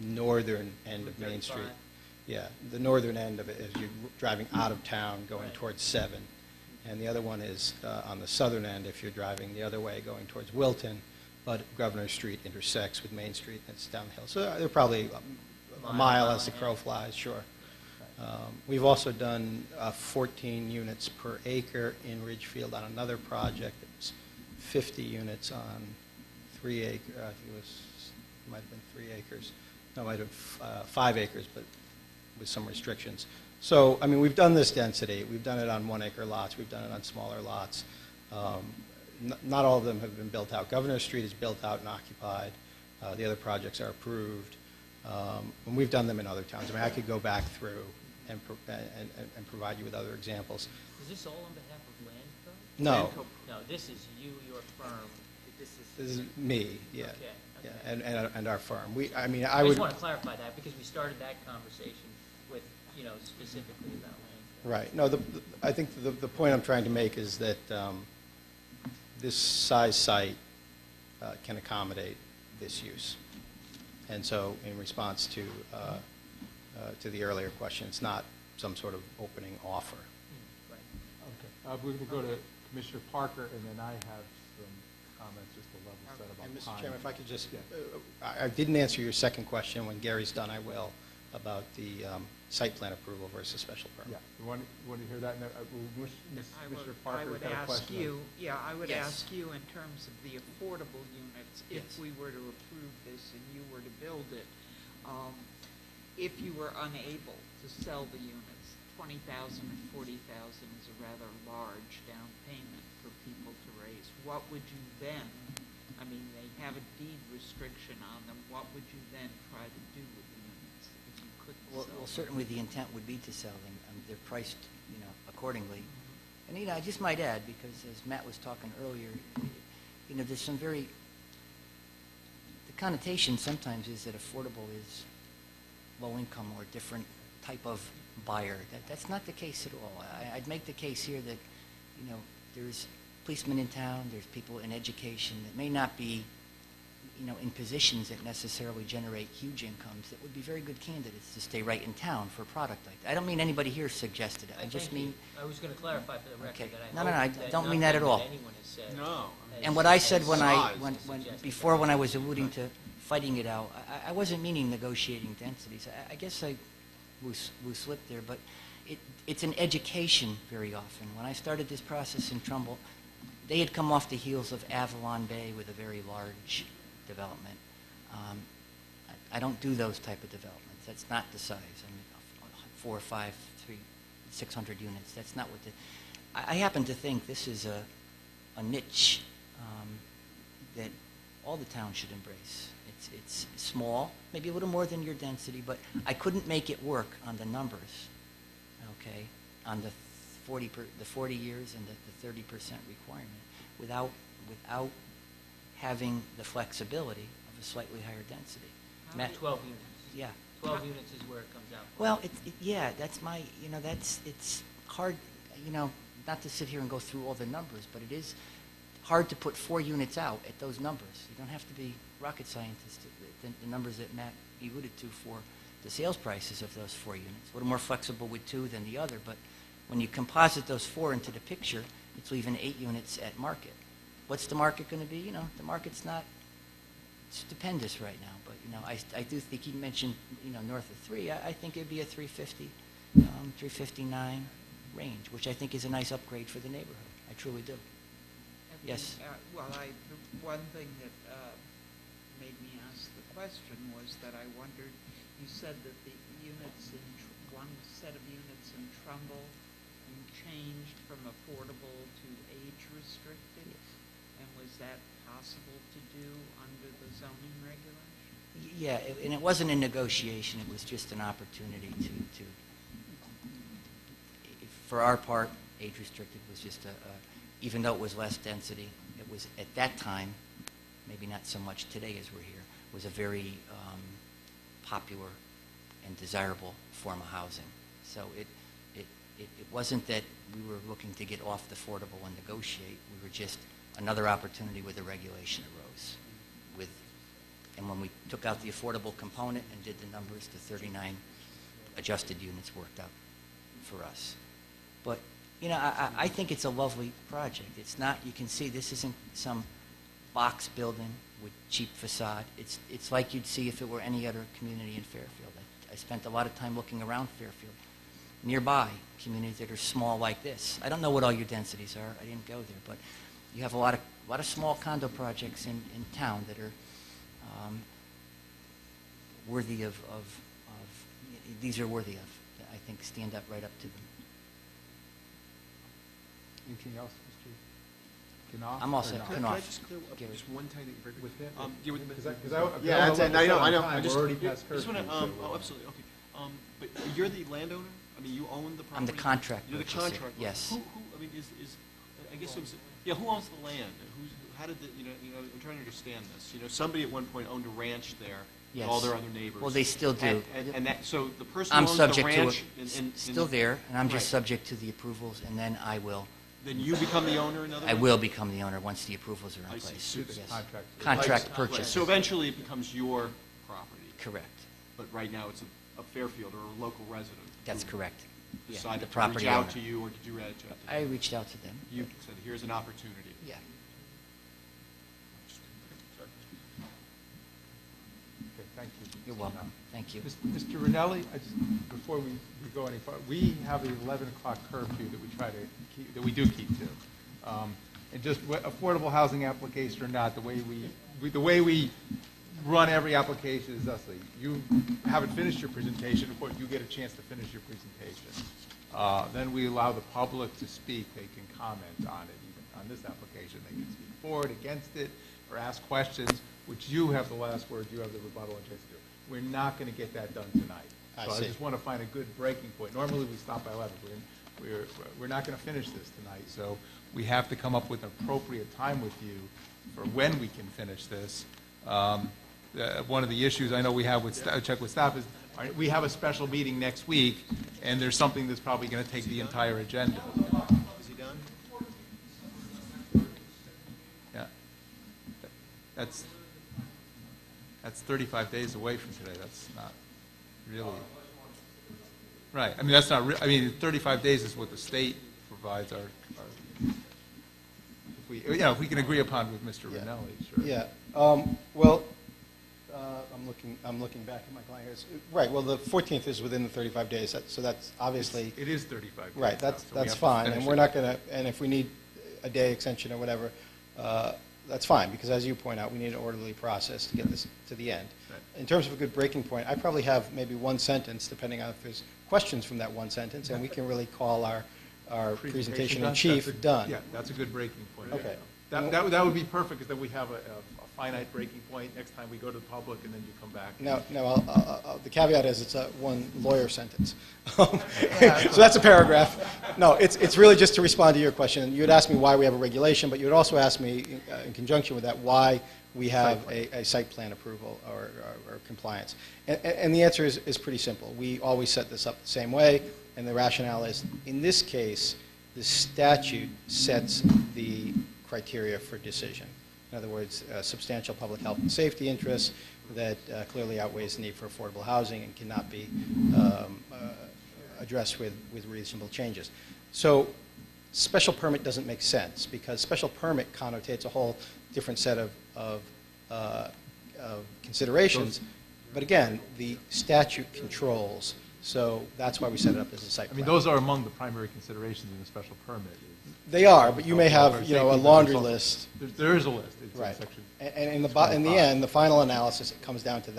northern end of Main Street. 35. Yeah, the northern end of it as you're driving out of town going Right. towards 7. And the other one is on the southern end if you're driving the other way going towards Wilton, but Governor Street intersects with Main Street and it's downhill. So they're probably a mile as the crow flies, sure. We've also done 14 units per acre in Ridgefield on another project. It was 50 units on 3 acres. I think it might have been 3 acres. No, it might have 5 acres, but with some restrictions. So, we've done this density. We've done it on 1 acre lots. We've done it on smaller lots. Not all of them have been built out. Governor Street is built out and occupied. The other projects are approved. And we've done them in other towns. I could go back through and provide you with other examples. Is this all on behalf of Land Co? No, No, this is you, your firm. this is me, yeah. Okay, Yeah, okay. and our firm. I I would. just want to clarify that because we started that conversation with, specifically about Land Co. Right. No, I think the point I'm trying to make is that this size site can accommodate this use. And so in response to the earlier question, it's not some sort of opening offer. Right. Okay. We're going to go to Commissioner Parker, and then I have some comments just to level set about And Mr. time. Chairman, if I could just, Yeah. I didn't answer your second question. When Gary's done, I will, about the site plan approval versus special permit. Yeah, you want to hear that? Mr. I Parker would got a ask question. you, I would Yes. ask you in terms of the affordable units, if Yes. we were to approve this and you were to build it, if you were unable to sell the units, 20,000 or 40,000 is a rather large down payment for people to raise. What would you then, they have a deed restriction on them, what would you then try to do with the units if you couldn't sell them? Well, certainly the intent would be to sell them. They're priced, accordingly. And, I just might add, because as Matt was talking earlier, there's some the connotation sometimes is that affordable is low income or a different type of buyer. That's not the case at all. I'd make the case here that, there's policemen in town, there's people in education that may not be, in positions that necessarily generate huge incomes that would be very good candidates to stay right in town for a product like that. I don't mean anybody here suggested it. I just Thank you. mean, I was going to clarify for the record Okay. that I No, no, no, I hope that don't mean that at nothing all. that anyone has said No. and what I said has when suggested before that. when I was alluding to fighting it out, I wasn't meaning negotiating densities. I guess I was slipped there, but it's an education very often. When I started this process in Trumbull, they had come off the heels of Avalon Bay with a very large development. I don't do those type of developments. That's not the size. 4 or 5, 3, 600 units. That's not what I happen to think this is a niche that all the towns should embrace. It's small, maybe a little more than your density, but I couldn't make it work on the numbers, okay, on the 40 years and the 30% requirement without having the flexibility of a slightly higher density. Matt, 12 units. yeah. 12 units is where it comes out. Well, yeah, that's my, it's hard, not to sit here and go through all the numbers, but it is hard to put 4 units out at those numbers. You don't have to be rocket scientists. The numbers that Matt alluded to for the sales prices of those 4 units. A little more flexible with 2 than the other, but when you composite those 4 into the picture, it's leaving 8 units at market. What's the market going to be? You know, the market's not stupendous right now, but, you know, I do think he mentioned, you know, north of 3. I think it'd be a 350, 359 range, which I think is a nice upgrade for the neighborhood. I truly do. Yes. Well, the one thing that made me ask the question was that I wondered, you said that the units in, one set of units in Trumbull changed from affordable to age-restricted? Yes. And was that possible to do under the zoning regulation? Yeah, and it wasn't a negotiation, it was just an opportunity to for our part, age-restricted was just even though it was less density, it was at that time, maybe not so much today as we're here, was a very popular and desirable form of housing. So it wasn't that we were looking to get off the affordable and negotiate. We were just another opportunity where the regulation arose. And when we took out the affordable component and did the numbers, the 39 adjusted units worked out for us. But, you know, I think it's a lovely project. It's not, you can see this isn't some box building with cheap facade. It's like you'd see if it were any other community in Fairfield. I spent a lot of time looking around Fairfield. Nearby communities that are small like this. I don't know what all your densities are. I didn't go there, but you have a lot of small condo projects in town that are worthy of these are worthy of. I think stand up right up to them. Anything else, Mr. Knopf? I'm all set. Knopf? Can Knopf. I just clear up Give it. just one tiny thing? With him? Yeah, with- Yeah, I know. We're Just, already past just wanna, curfew, so, oh, absolutely, okay. But you're the landowner? I mean, you own the property? I'm the contract You're the purchaser, contract. yes. Who, I mean, I guess, yeah, who owns the land? How did you know, I'm trying to understand this. You know, somebody at one point owned a ranch there with all Yes. their other neighbors. Well, they still do. And that, so the person I'm who owns the subject to ranch. it. Still there, and I'm just Right. subject to the approvals, and then I will. Then you become the owner, in other I words? will become the owner once the approvals are in I see. place. So the Yes. contract. Contract Right, purchase. so eventually it becomes your property. Correct. But right now it's a Fairfield or a local resident. That's who correct. Yeah, Decided the to property reach out owner. to you, or did you reach out to them? I reached out to them. You said, here's an opportunity. Yeah. Okay, thank you. You're welcome. Thank you. Mr. Ranelli, before we go any farther, we have an 11 o'clock curfew that we try to keep, that we do keep to. And just affordable housing application or not, the way we run every application is thusly. You haven't finished your presentation, of course, you get a chance to finish your presentation. Then we allow the public to speak. They can comment on it, even on this application. They can speak for it, against it, or ask questions, which you have the last word, you have the rebuttal and chance to do. We're not going to get that done tonight. I So I see. just want to find a good breaking point. Normally, we stop by 11. We're not going to finish this tonight, so we have to come up with an appropriate time with you for when we can finish this. One of the issues I know we have with, check with staff is, we have a special meeting next week, and there's something that's probably going to take the entire agenda. Is he done? Yeah. That's 35 days away from today. That's not really, right. I mean, that's not, 35 days is what the state provides our if we can agree upon with Mr. Yeah. Ranelli, sure. Yeah, well, I'm looking back at my client here. Right, well, the 14th is within the 35 days, so that's obviously, It is 35 days. right, now, that's so we have to fine, finish and it. we're not going to, and if we need a day extension or whatever, that's fine, because as you point out, we need an orderly process to get this to the end. Right. In terms of a good breaking point, I probably have maybe one sentence, depending on if there's questions from that one sentence, and we can really call our presentation in done? chief That's a- done. Yeah, that's a good breaking point. Okay. That would be perfect, because then we have a finite breaking point next time we go to the public, and then you come back. No, the caveat is it's a one lawyer sentence. So that's a paragraph. No, it's really just to respond to your question. You had asked me why we have a regulation, but you had also asked me, in conjunction with that, why we have a site plan approval or compliance. And the answer is pretty simple. We always set this up the same way, and the rationale is, in this case, the statute sets the criteria for decision. In other words, substantial public health and safety interests that clearly outweighs the need for affordable housing and cannot be addressed with reasonable changes. So special permit doesn't make sense because special permit connotates a whole different set of considerations. But again, the statute controls, so that's why we set it up as a site I plan. mean, those are among the primary considerations in the special permit. They are, but you may have, Safety, a but laundry there's also- list. There is a list. It's in Right. section. And in the end, the final analysis, it comes down to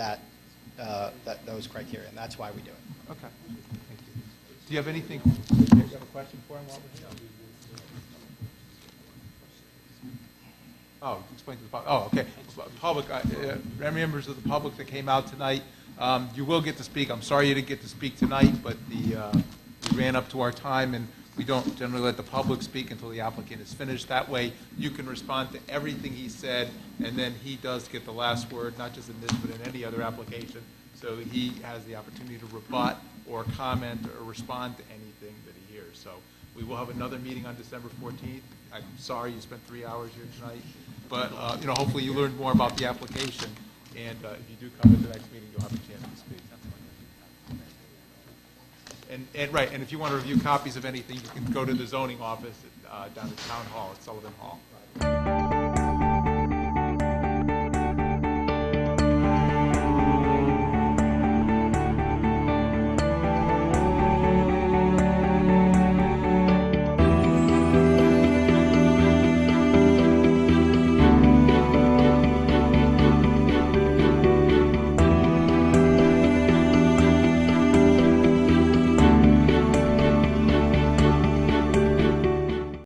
those criteria, and that's why we do it. Okay, thank you. Do you have anything, you have a question for him while we're here? Oh, explain to the public, oh, okay. Public, members of the public that came out tonight, you will get to speak. I'm sorry you didn't get to speak tonight, but we ran up to our time, and we don't generally let the public speak until the applicant is finished. That way, you can respond to everything he said, and then he does get the last word, not just in this, but in any other application. So he has the opportunity to rebut or comment or respond to anything that he hears. So we will have another meeting on December 14th. I'm sorry you spent 3 hours here tonight, but hopefully you learned more about the application, and if you do come to the next meeting, you'll have a chance to speak. And if you want to review copies of anything, you can go to the zoning office down at Town Hall at Sullivan Hall.